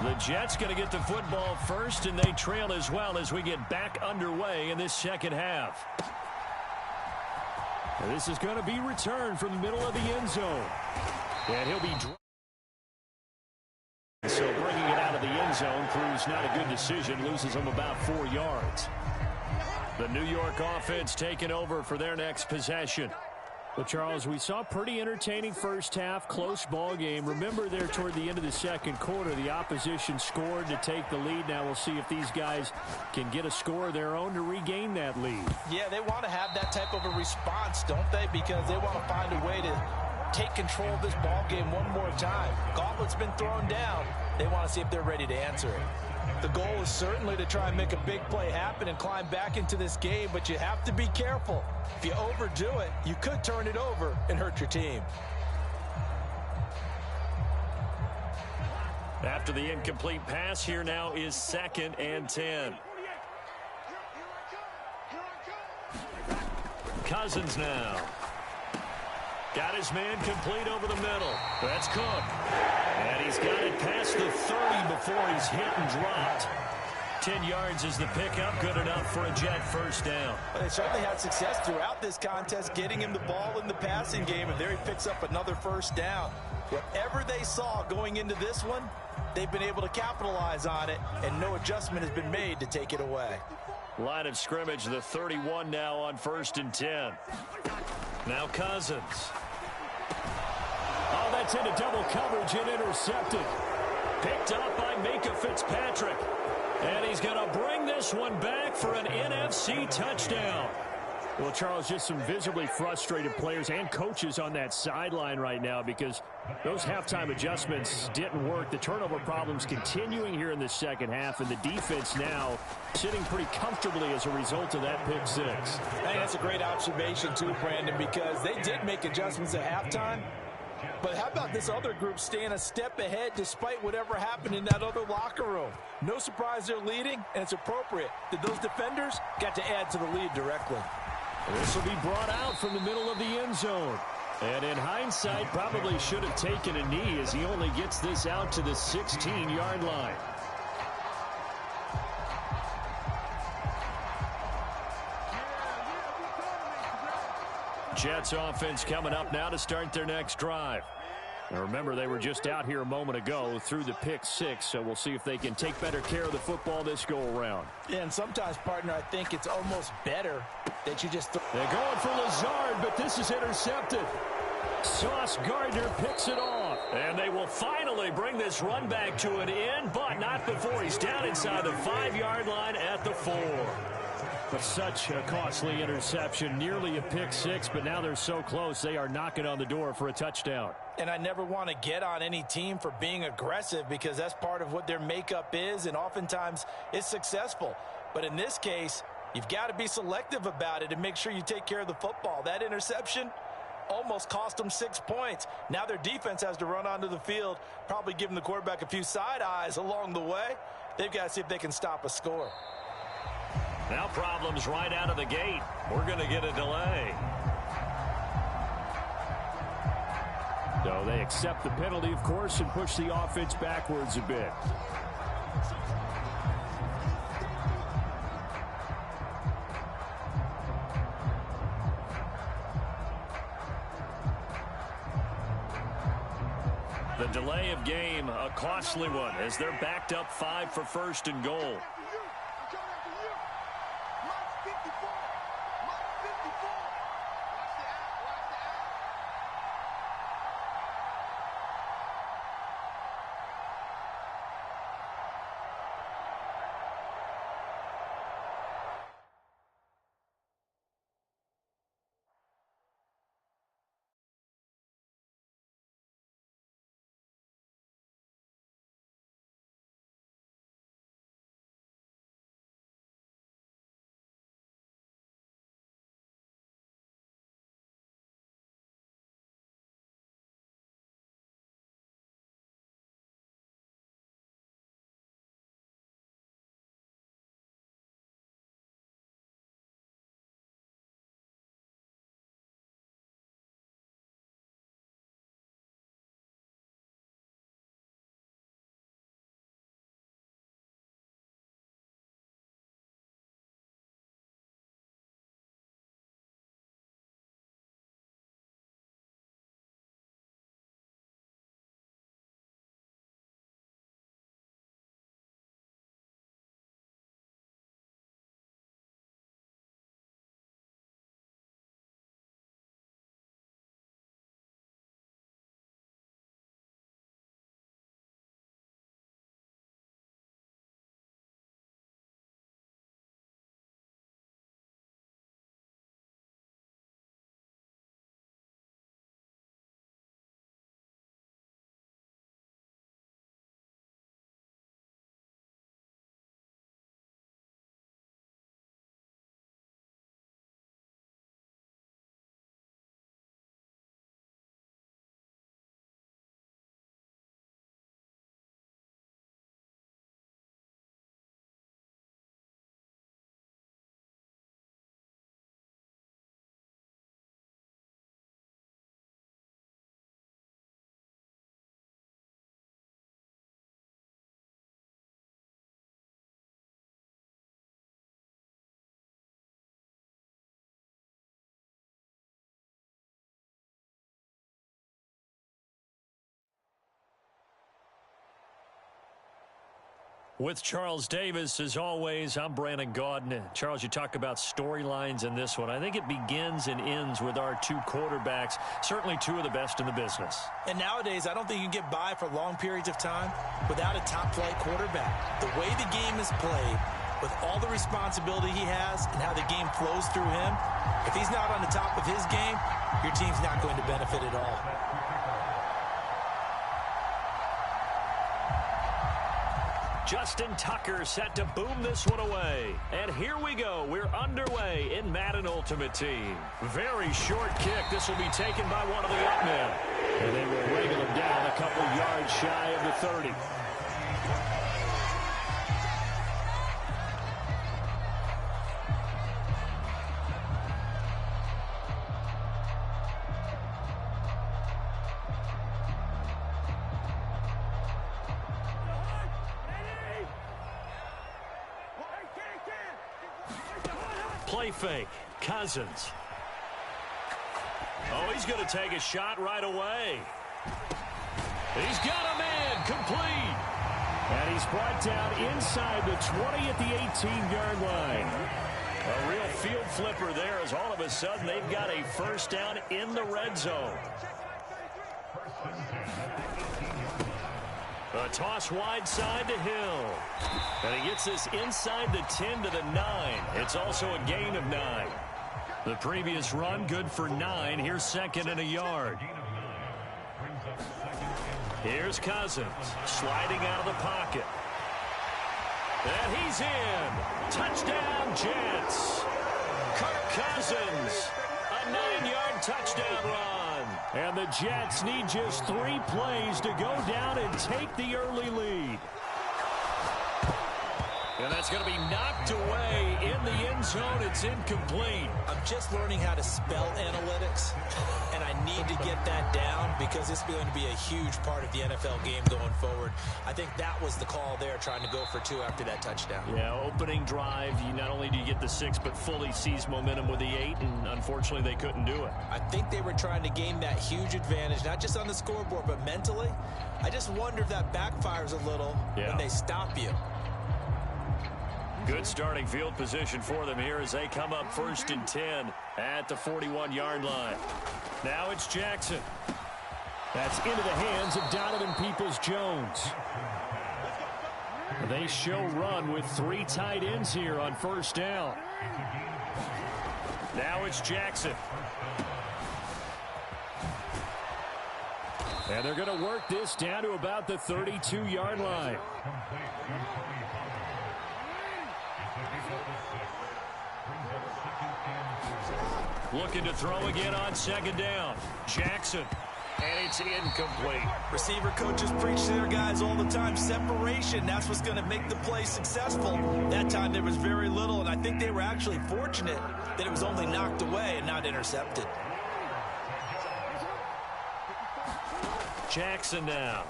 The Jets going to get the football first, and they trail as well as we get back underway in this second half. And this is going to be returned from the middle of the end zone. And he'll be so bringing it out of the end zone proves not a good decision. Loses them about 4 yards. The New York offense taking over for their next possession. Well, Charles, we saw pretty entertaining first half, close ball game. Remember there toward the end of the second quarter, the opposition scored to take the lead. Now we'll see if these guys can get a score of their own to regain that lead. Yeah, they want to have that type of a response, don't they? Because they want to find a way to take control of this ball game one more time. Gauntlet's been thrown down. They want to see if they're ready to answer it. The goal is certainly to try and make a big play happen and climb back into this game, but you have to be careful. If you overdo it, you could turn it over and hurt your team. After the incomplete pass, here now is 2nd and 10. Cousins now. Got his man complete over the middle. That's Cook. And he's got it past the 30 before he's hit and dropped. 10 yards is the pickup. Good enough for a Jet first down. Well, they certainly had success throughout this contest, getting him the ball in the passing game, and there he picks up another first down. Whatever they saw going into this one, they've been able to capitalize on it, and no adjustment has been made to take it away. Line of scrimmage, the 31 now on 1st and 10. Now Cousins. Oh, that's into double coverage and intercepted. Picked up by Minka Fitzpatrick. And he's going to bring this one back for an NFC touchdown. Well, Charles, just some visibly frustrated players and coaches on that sideline right now because those halftime adjustments didn't work. The turnover problems continuing here in the second half, and the defense now sitting pretty comfortably as a result of that pick six. I think that's a great observation too, Brandon, because they did make adjustments at halftime. But how about this other group staying a step ahead despite whatever happened in that other locker room? No surprise they're leading, and it's appropriate that those defenders got to add to the lead directly. This will be brought out from the middle of the end zone. And in hindsight, probably should have taken a knee as he only gets this out to the 16-yard line. Jets offense coming up now to start their next drive. Now remember, they were just out here a moment ago through the pick six, so we'll see if they can take better care of the football this go-around. Yeah, and sometimes, partner, I think it's almost better that you just... They're going for Lazard, but this is intercepted. Sauce Gardner picks it off. And they will finally bring this run back to an end, but not before he's down inside the 5-yard line at the 4. But such a costly interception, nearly a pick six, but now they're so close they are knocking on the door for a touchdown. And I never want to get on any team for being aggressive because that's part of what their makeup is, and oftentimes it's successful. But in this case, you've got to be selective about it and make sure you take care of the football. That interception almost cost them 6 points. Now their defense has to run onto the field, probably giving the quarterback a few side eyes along the way. They've got to see if they can stop a score. Now problems right out of the gate. We're going to get a delay. So they accept the penalty, of course, and push the offense backwards a bit. The delay of game, a costly one, as they're backed up 5 for first and goal. With Charles Davis, as always, I'm Brandon Gaudin. Charles, you talk about storylines in this one. I think it begins and ends with our two quarterbacks, certainly two of the best in the business. And nowadays, I don't think you can get by for long periods of time without a top-flight quarterback. The way the game is played, with all the responsibility he has and how the game flows through him, if he's not on the top of his game, your team's not going to benefit at all. Justin Tucker set to boom this one away. And here we go. We're underway in Madden Ultimate Team. Very short kick. This will be taken by one of the up men. And they will wrangle him down a couple yards shy of the 30. Play fake. Cousins. Oh, he's going to take a shot right away. He's got a man complete. And he's brought down inside the 20 at the 18-yard line. A real field flipper there as all of a sudden they've got a first down in the red zone. A toss wide side to Hill. And he gets this inside the 10 to the 9. It's also a gain of 9. The previous run good for 9. Here's second and a yard. Here's Cousins sliding out of the pocket. And he's in. Touchdown, Jets. Kirk Cousins, a 9-yard touchdown run. And the Jets need just 3 plays to go down and take the early lead. And that's going to be knocked away in the end zone. It's incomplete. I'm just learning how to spell analytics, and I need to get that down because it's going to be a huge part of the NFL game going forward. I think that was the call there, trying to go for 2 after that touchdown. Yeah, opening drive, you not only do you get the 6, but fully seize momentum with the 8, and unfortunately they couldn't do it. I think they were trying to gain that huge advantage, not just on the scoreboard, but mentally. I just wonder if that backfires a little when they stop you. Good starting field position for them here as they come up 1st and 10 at the 41-yard line. Now it's Jackson. That's into the hands of Donovan Peoples-Jones. They show run with 3 tight ends here on 1st down. Now it's Jackson. And they're going to work this down to about the 32-yard line. Looking to throw again on 2nd down. Jackson. And it's incomplete. Receiver coaches preach to their guys all the time. Separation, that's what's going to make the play successful. That time there was very little, and I think they were actually fortunate that it was only knocked away and not intercepted. Jackson now.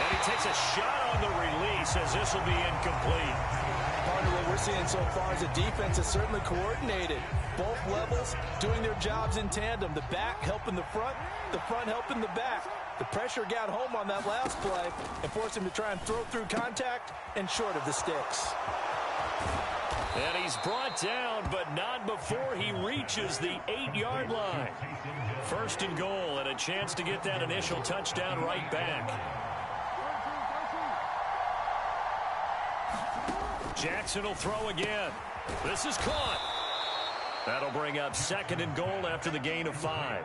And he takes a shot on the release as this will be incomplete. Partner, what we're seeing so far is the defense is certainly coordinated. Both levels doing their jobs in tandem. The back helping the front helping the back. The pressure got home on that last play and forced him to try and throw through contact and short of the sticks. And he's brought down, but not before he reaches the 8-yard line. 1st and goal, and a chance to get that initial touchdown right back. Jackson will throw again. This is caught. That'll bring up 2nd and goal after the gain of 5.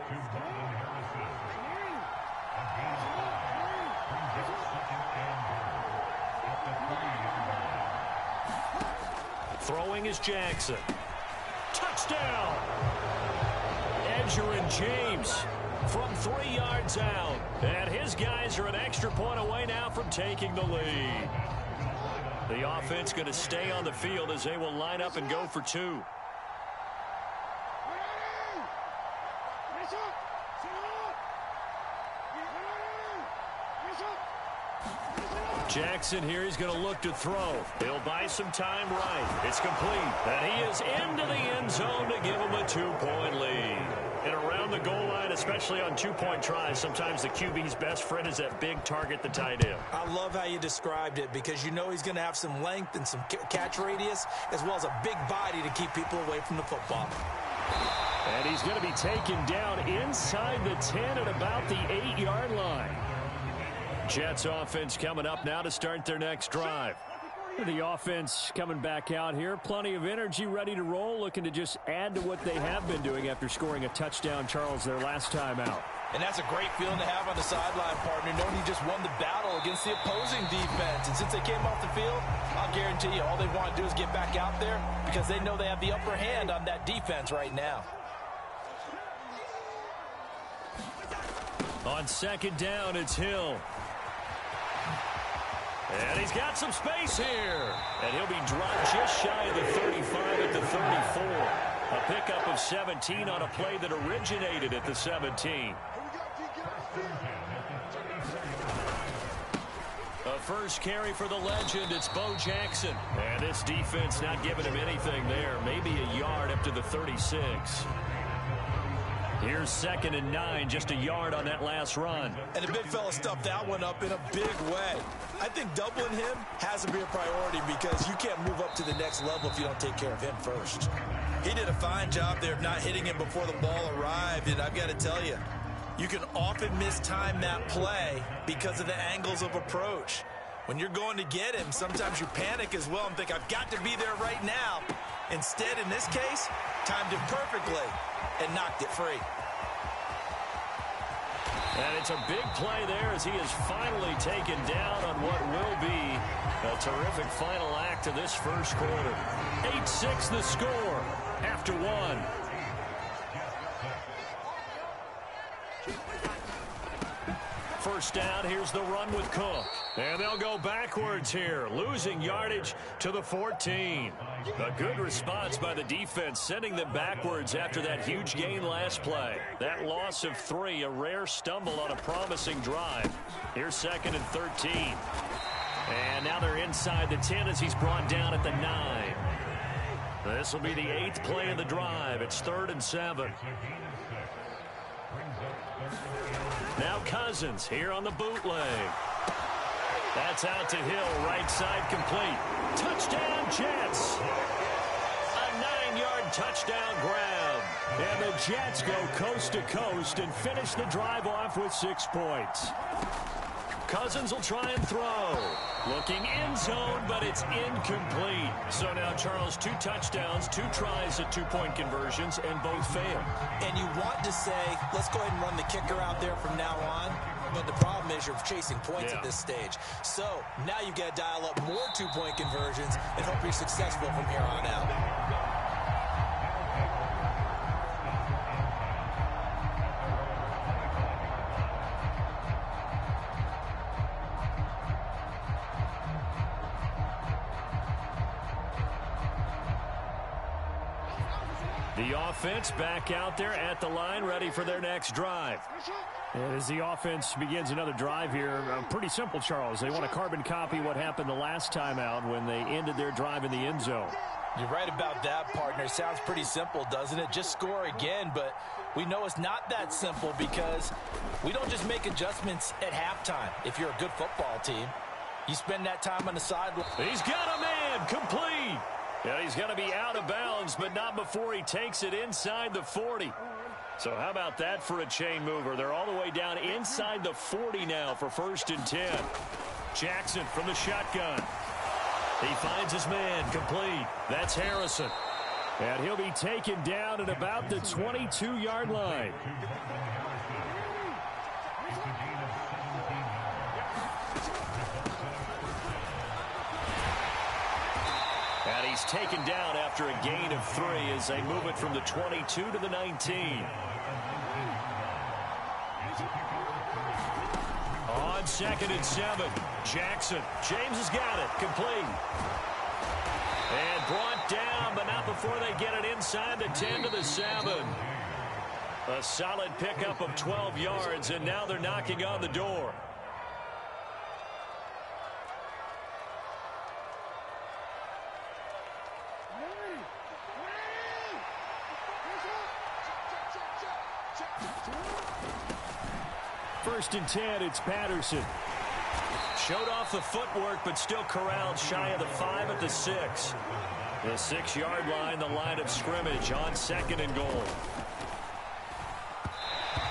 Throwing is Jackson. Touchdown! Edger and James from 3 yards out. And his guys are an extra point away now from taking the lead. The offense going to stay on the field as they will line up and go for 2. Jackson here, he's going to look to throw. He'll buy some time right. It's complete. And he is into the end zone to give him a 2-point lead. And around the goal line, especially on 2-point tries, sometimes the QB's best friend is that big target, the tight end. I love how you described it because you know he's going to have some length and some catch radius as well as a big body to keep people away from the football. And he's going to be taken down inside the 10 at about the 8-yard line. Jets offense coming up now to start their next drive. The offense coming back out here. Plenty of energy, ready to roll, looking to just add to what they have been doing after scoring a touchdown, Charles, their last time out. And that's a great feeling to have on the sideline, partner, knowing he just won the battle against the opposing defense. And since they came off the field, I'll guarantee you all they want to do is get back out there because they know they have the upper hand on that defense right now. On 2nd down, it's Hill. And he's got some space here. And he'll be dropped just shy of the 35 at the 34. A pickup of 17 on a play that originated at the 17. A first carry for the legend. It's Bo Jackson. And this defense not giving him anything there. Maybe a yard up to the 36. Here's 2nd and 9, just a yard on that last run. And the big fella stuffed that one up in a big way. I think doubling him has to be a priority because you can't move up to the next level if you don't take care of him first. He did a fine job there of not hitting him before the ball arrived, and I've got to tell you, You can often mistime that play because of the angles of approach. When you're going to get him, sometimes you panic as well and think, I've got to be there right now. Instead, in this case, timed it perfectly and knocked it free. And it's a big play there as he is finally taken down on what will be a terrific final act of this first quarter. 8-6 the score after one. First down, here's the run with Cook. And they'll go backwards here, losing yardage to the 14. A good response by the defense, sending them backwards after that huge gain last play. That loss of 3, a rare stumble on a promising drive. Here's 2nd and 13. And now they're inside the 10 as he's brought down at the 9. This will be the 8th play of the drive. It's 3rd and 7. Now Cousins here on the bootleg. That's out to Hill, right side complete. Touchdown Jets. A 9-yard touchdown grab. And the Jets go coast to coast and finish the drive off with 6 points. Cousins will try and throw. Looking end zone, but it's incomplete. So now, Charles, 2 touchdowns, 2 tries at 2-point conversions, and both fail. And you want to say, let's go ahead and run the kicker out there from now on. But the problem is you're chasing points at this stage. So now you've got to dial up more 2-point conversions and hope you're successful from here on out. The offense back out there at the line, ready for their next drive. And as the offense begins another drive here, pretty simple, Charles. They want to carbon copy what happened the last time out when they ended their drive in the end zone. You're right about that, partner. Sounds pretty simple, doesn't it? Just score again, but we know it's not that simple because we don't just make adjustments at halftime. If you're a good football team, you spend that time on the sideline. He's got a man, complete. Yeah, he's going to be out of bounds, but not before he takes it inside the 40. So how about that for a chain mover? They're all the way down inside the 40 now for 1st and 10. Jackson from the shotgun. He finds his man, complete. That's Harrison. And he'll be taken down at about the 22-yard line. And he's taken down after a gain of 3 as they move it from the 22 to the 19. On 2nd and 7, Jackson. James has got it, complete. And brought down, but not before they get it inside the 10 to the 7. A solid pickup of 12 yards, and now they're knocking on the door. First and 10, it's Patterson. Showed off the footwork, but still corralled shy of the 5 at the 6. The 6-yard line, the line of scrimmage on 2nd and goal.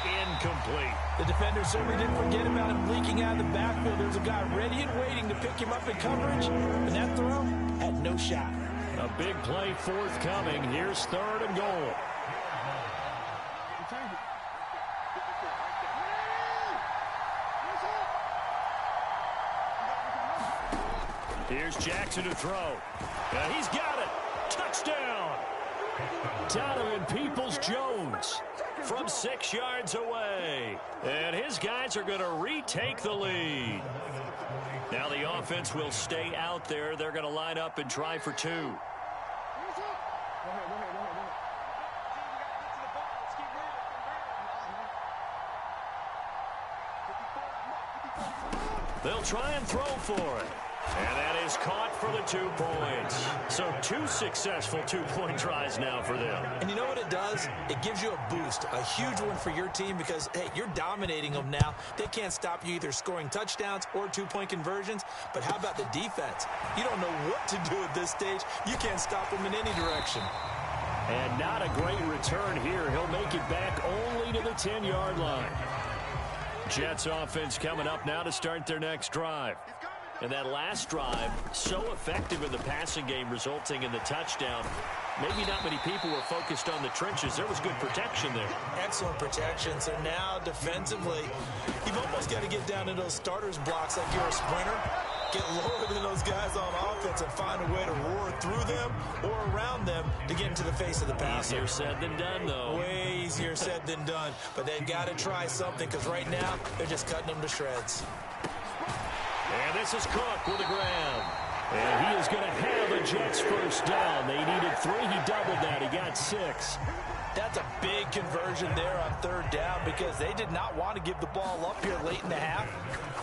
Incomplete. The defender certainly didn't forget about him leaking out of the backfield. There's a guy ready and waiting to pick him up in coverage, and that throw had no shot. A big play forthcoming. Here's 3rd and goal. Here's Jackson to throw. And he's got it. Touchdown. Donovan Peoples-Jones from 6 yards away. And his guys are going to retake the lead. Now the offense will stay out there. They're going to line up and try for 2. They'll try and throw for it. And that is caught for the 2 points. So 2 successful 2-point tries now for them. And you know what it does? It gives you a boost, a huge one for your team because, hey, you're dominating them now. They can't stop you either scoring touchdowns or 2-point conversions. But how about the defense? You don't know what to do at this stage. You can't stop them in any direction. And not a great return here. He'll make it back only to the 10-yard line. Jets offense coming up now to start their next drive. And that last drive, so effective in the passing game, resulting in the touchdown. Maybe not many people were focused on the trenches. There was good protection there. Excellent protection. So now defensively, you've almost got to get down to those starters blocks like you're a sprinter. Get lower than those guys on offense and find a way to roar through them or around them to get into the face of the passer. Easier said than done, though. Way easier said than done. But they've got to try something because right now they're just cutting them to shreds. And this is Cook with a grab. And he is going to have a Jets first down. They needed 3. He doubled that. He got 6. That's a big conversion there on third down because they did not want to give the ball up here late in the half.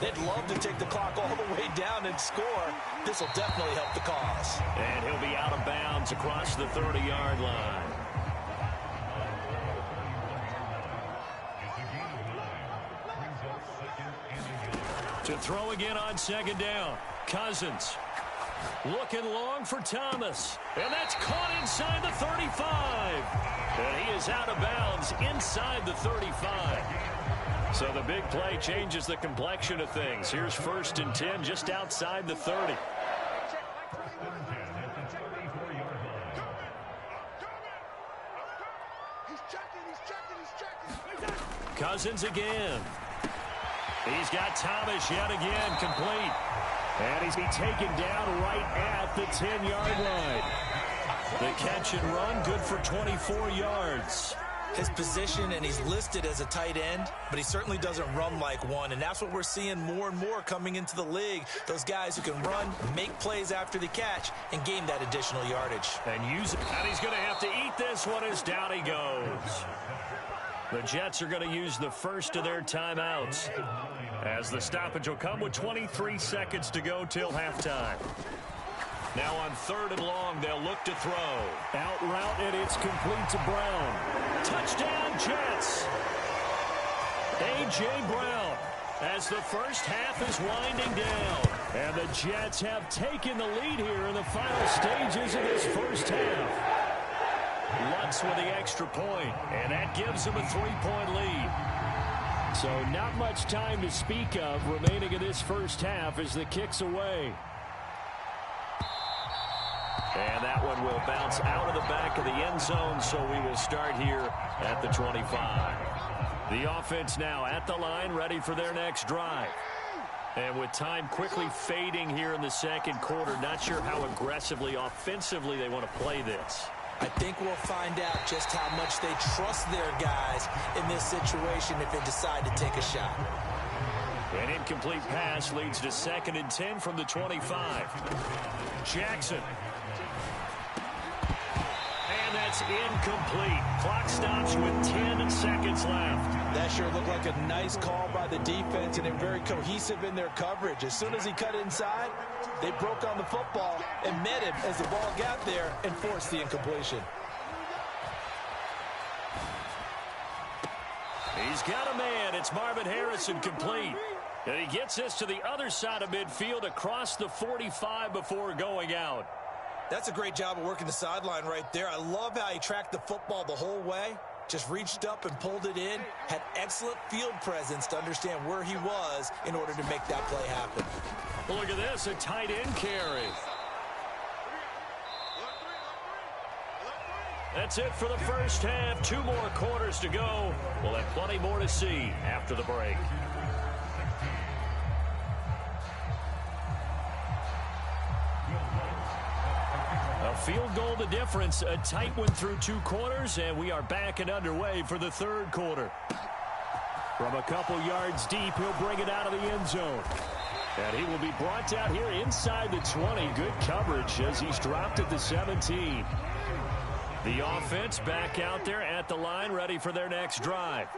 They'd love to take the clock all the way down and score. This will definitely help the cause. And he'll be out of bounds across the 30-yard line. To throw again on second down. Cousins looking long for Thomas. And that's caught inside the 35. And he is out of bounds inside the 35. So the big play changes the complexion of things. Here's 1st and 10 just outside the 30. Cousins again. He's got Thomas yet again, complete. And he's been taken down right at the 10-yard line. The catch and run, good for 24 yards. His position, and he's listed as a tight end, but he certainly doesn't run like one, and that's what we're seeing more and more coming into the league. Those guys who can run, make plays after the catch, and gain that additional yardage. And use it. And he's going to have to eat this one as down he goes. The Jets are going to use the first of their timeouts, as the stoppage will come with 23 seconds to go till halftime. Now on 3rd and long, they'll look to throw. Out route, and it's complete to Brown. Touchdown, Jets! A.J. Brown, as the first half is winding down. And the Jets have taken the lead here in the final stages of this first half. Lutz with the extra point, and that gives them a 3-point lead. So not much time to speak of remaining in this first half as the kick's away. And that one will bounce out of the back of the end zone, so we will start here at the 25. The offense now at the line, ready for their next drive. And with time quickly fading here in the second quarter, not sure how aggressively, offensively they want to play this. I think we'll find out just how much they trust their guys in this situation if they decide to take a shot. An incomplete pass leads to 2nd and 10 from the 25. Jackson. And that's incomplete. Clock stops with 10 seconds left. That sure looked like a nice call by the defense, and they're very cohesive in their coverage. As soon as he cut inside, they broke on the football and met him as the ball got there and forced the incompletion. He's got a man. It's Marvin Harrison, complete. And he gets this to the other side of midfield across the 45 before going out. That's a great job of working the sideline right there. I love how he tracked the football the whole way. Just reached up and pulled it in. Had excellent field presence to understand where he was in order to make that play happen. Well, look at this, a tight end carry. That's it for the first half. 2 more quarters to go. We'll have plenty more to see after the break. A field goal the difference. A tight one through 2 quarters, and we are back and underway for the 3rd quarter. From a couple yards deep, he'll bring it out of the end zone. And he will be brought down here inside the 20. Good coverage as he's dropped at the 17. The offense back out there at the line, ready for their next drive.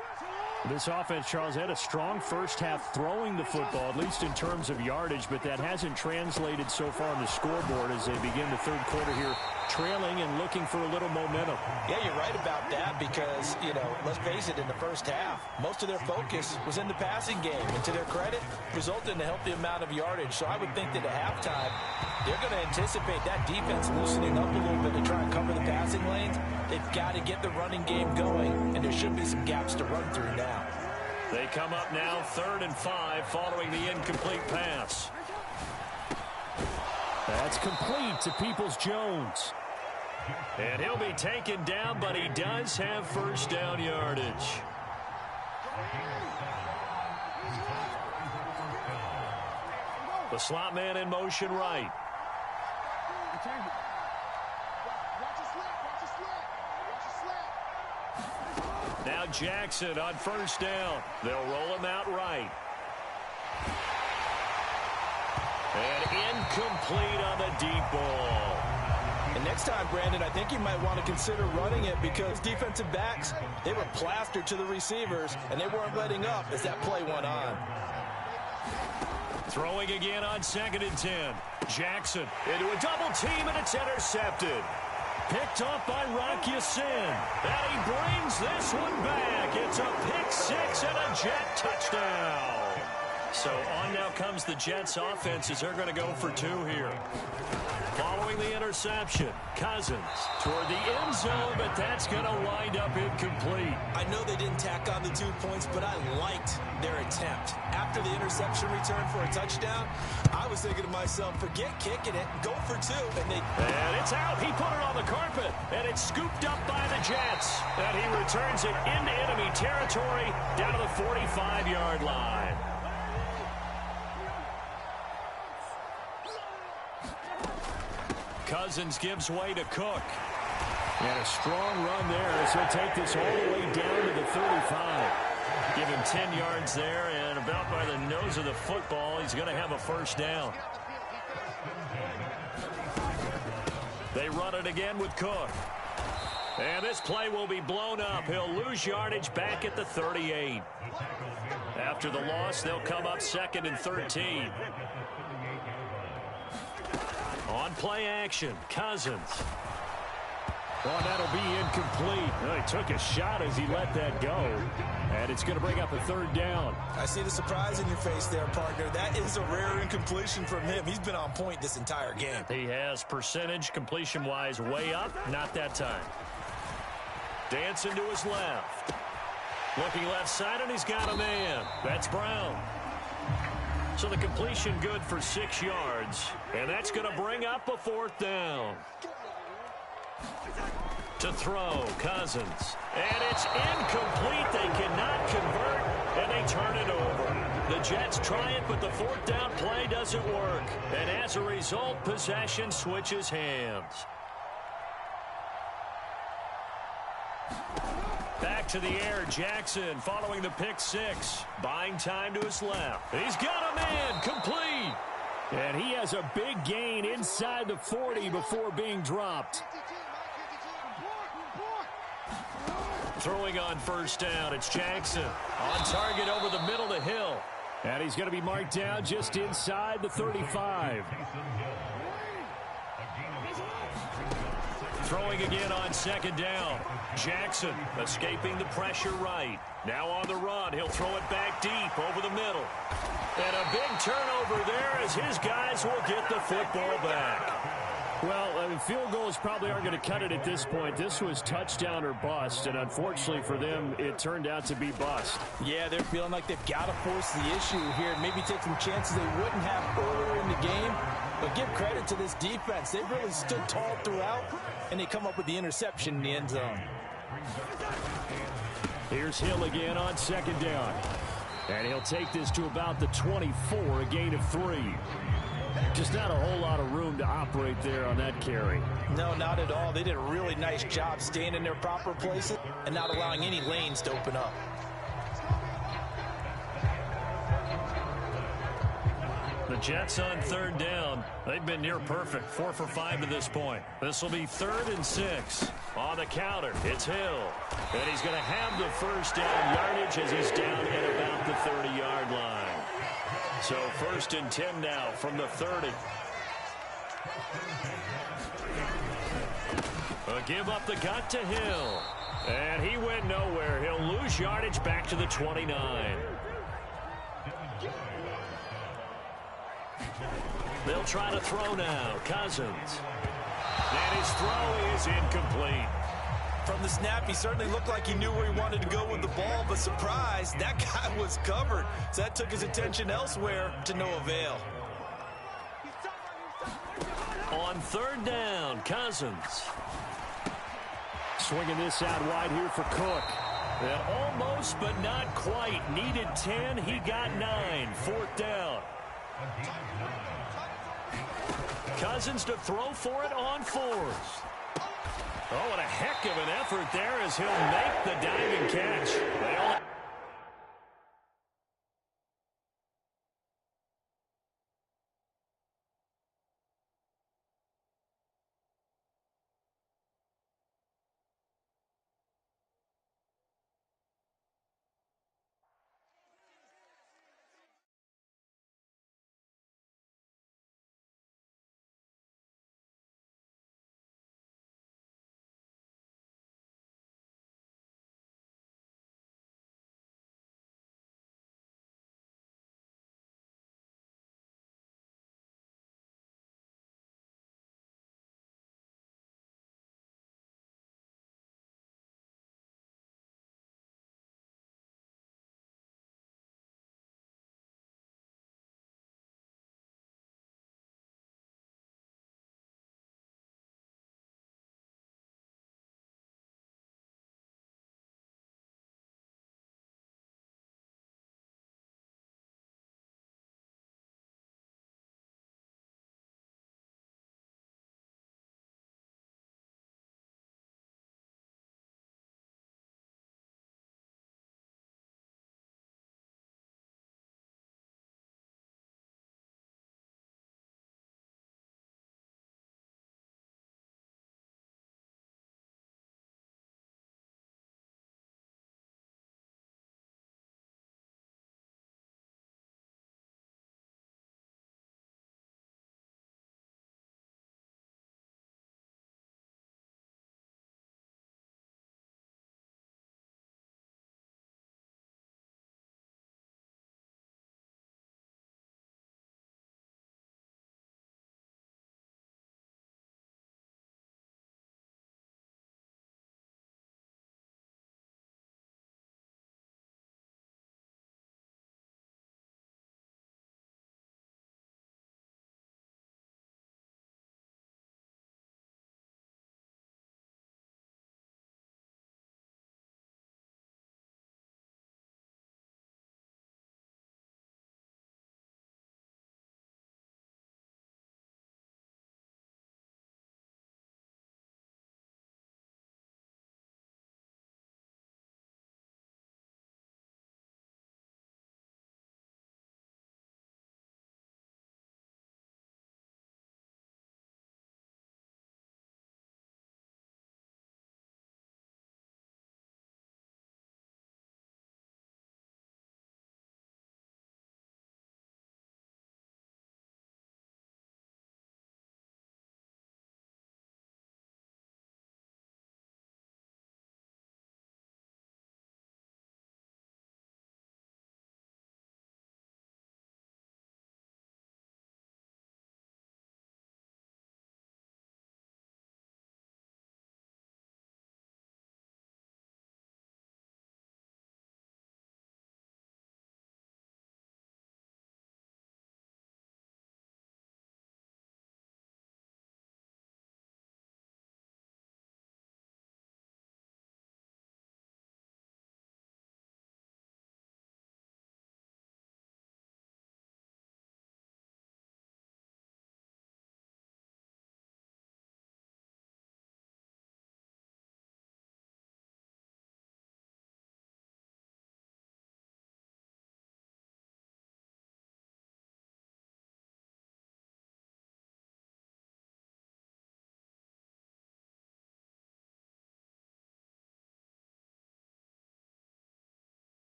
This offense, Charles, had a strong first half throwing the football, at least in terms of yardage, but that hasn't translated so far on the scoreboard as they begin the third quarter here, trailing and looking for a little momentum. Yeah, you're right about that because, let's face it, in the first half, most of their focus was in the passing game. And to their credit, resulted in a healthy amount of yardage. So I would think that at halftime, they're going to anticipate that defense loosening up a little bit to try and cover the passing lanes. They've got to get the running game going, and there should be some gaps to run through now. They come up now 3rd and 5 following the incomplete pass. That's complete to Peoples-Jones. And he'll be taken down, but he does have first down yardage. The slot man in motion right. Now Jackson on first down. They'll roll him out right. And incomplete on the deep ball. And next time, Brandon, I think you might want to consider running it because defensive backs, they were plastered to the receivers, and they weren't letting up as that play went on. Throwing again on 2nd and 10. Jackson into a double team, and it's intercepted. Picked off by Rock Ya-Sin. And he brings this one back. It's a pick six and a Jet touchdown. So on now comes the Jets offense as they're going to go for 2 here. Following the interception, Cousins toward the end zone, but that's going to wind up incomplete. I know they didn't tack on the 2 points, but I liked their attempt. After the interception return for a touchdown, I was thinking to myself, forget kicking it, go for 2. And it's out. He put it on the carpet, and it's scooped up by the Jets. And he returns it into enemy territory down to the 45-yard line. Cousins gives way to Cook. And a strong run there as he'll take this all the way down to the 35. Give him 10 yards there, and about by the nose of the football, he's going to have a first down. They run it again with Cook. And this play will be blown up. He'll lose yardage back at the 38. After the loss, they'll come up 2nd and 13. On play action, Cousins. Oh, that'll be incomplete. Well, he took a shot as he let that go. And it's going to bring up a 3rd down. I see the surprise in your face there, partner. That is a rare incompletion from him. He's been on point this entire game. He has percentage completion-wise way up. Not that time. Dancing to his left. Looking left side, and he's got a man. That's Brown. So the completion good for 6 yards. And that's going to bring up a 4th down. To throw, Cousins. And it's incomplete. They cannot convert, and they turn it over. The Jets try it, but the 4th down play doesn't work. And as a result, possession switches hands. Back to the air, Jackson following the pick six. Buying time to his left. He's got a man, complete. And he has a big gain inside the 40 before being dropped. Throwing on first down, it's Jackson. On target over the middle to Hill. And he's going to be marked down just inside the 35. Throwing again on 2nd down. Jackson escaping the pressure right. Now on the run. He'll throw it back deep over the middle. And a big turnover there as his guys will get the football back. Well, field goals probably aren't going to cut it at this point. This was touchdown or bust, and unfortunately for them, it turned out to be bust. Yeah, they're feeling like they've got to force the issue here. Maybe take some chances they wouldn't have earlier in the game. But give credit to this defense. They've really stood tall throughout, and they come up with the interception in the end zone. Here's Hill again on 2nd down. And he'll take this to about the 24, a gain of 3. Just not a whole lot of room to operate there on that carry. No, not at all. They did a really nice job staying in their proper places and not allowing any lanes to open up. The Jets on third down. They've been near perfect. 4 for 5 to this point. This will be 3rd and 6. On the counter, it's Hill. And he's going to have the first down yardage as he's down at about the 30-yard line. So 1st and 10 now from the 30. A give up the gut to Hill. And he went nowhere. He'll lose yardage back to the 29. They'll try to throw now. Cousins. And his throw is incomplete. From the snap, he certainly looked like he knew where he wanted to go with the ball, but surprise, that guy was covered. So that took his attention elsewhere to no avail. On 3rd down, Cousins. Swinging this out wide here for Cook. And almost, but not quite. Needed 10. He got 9. 4th down. Cousins to throw for it on 4th. Oh, and a heck of an effort there as he'll make the diving catch.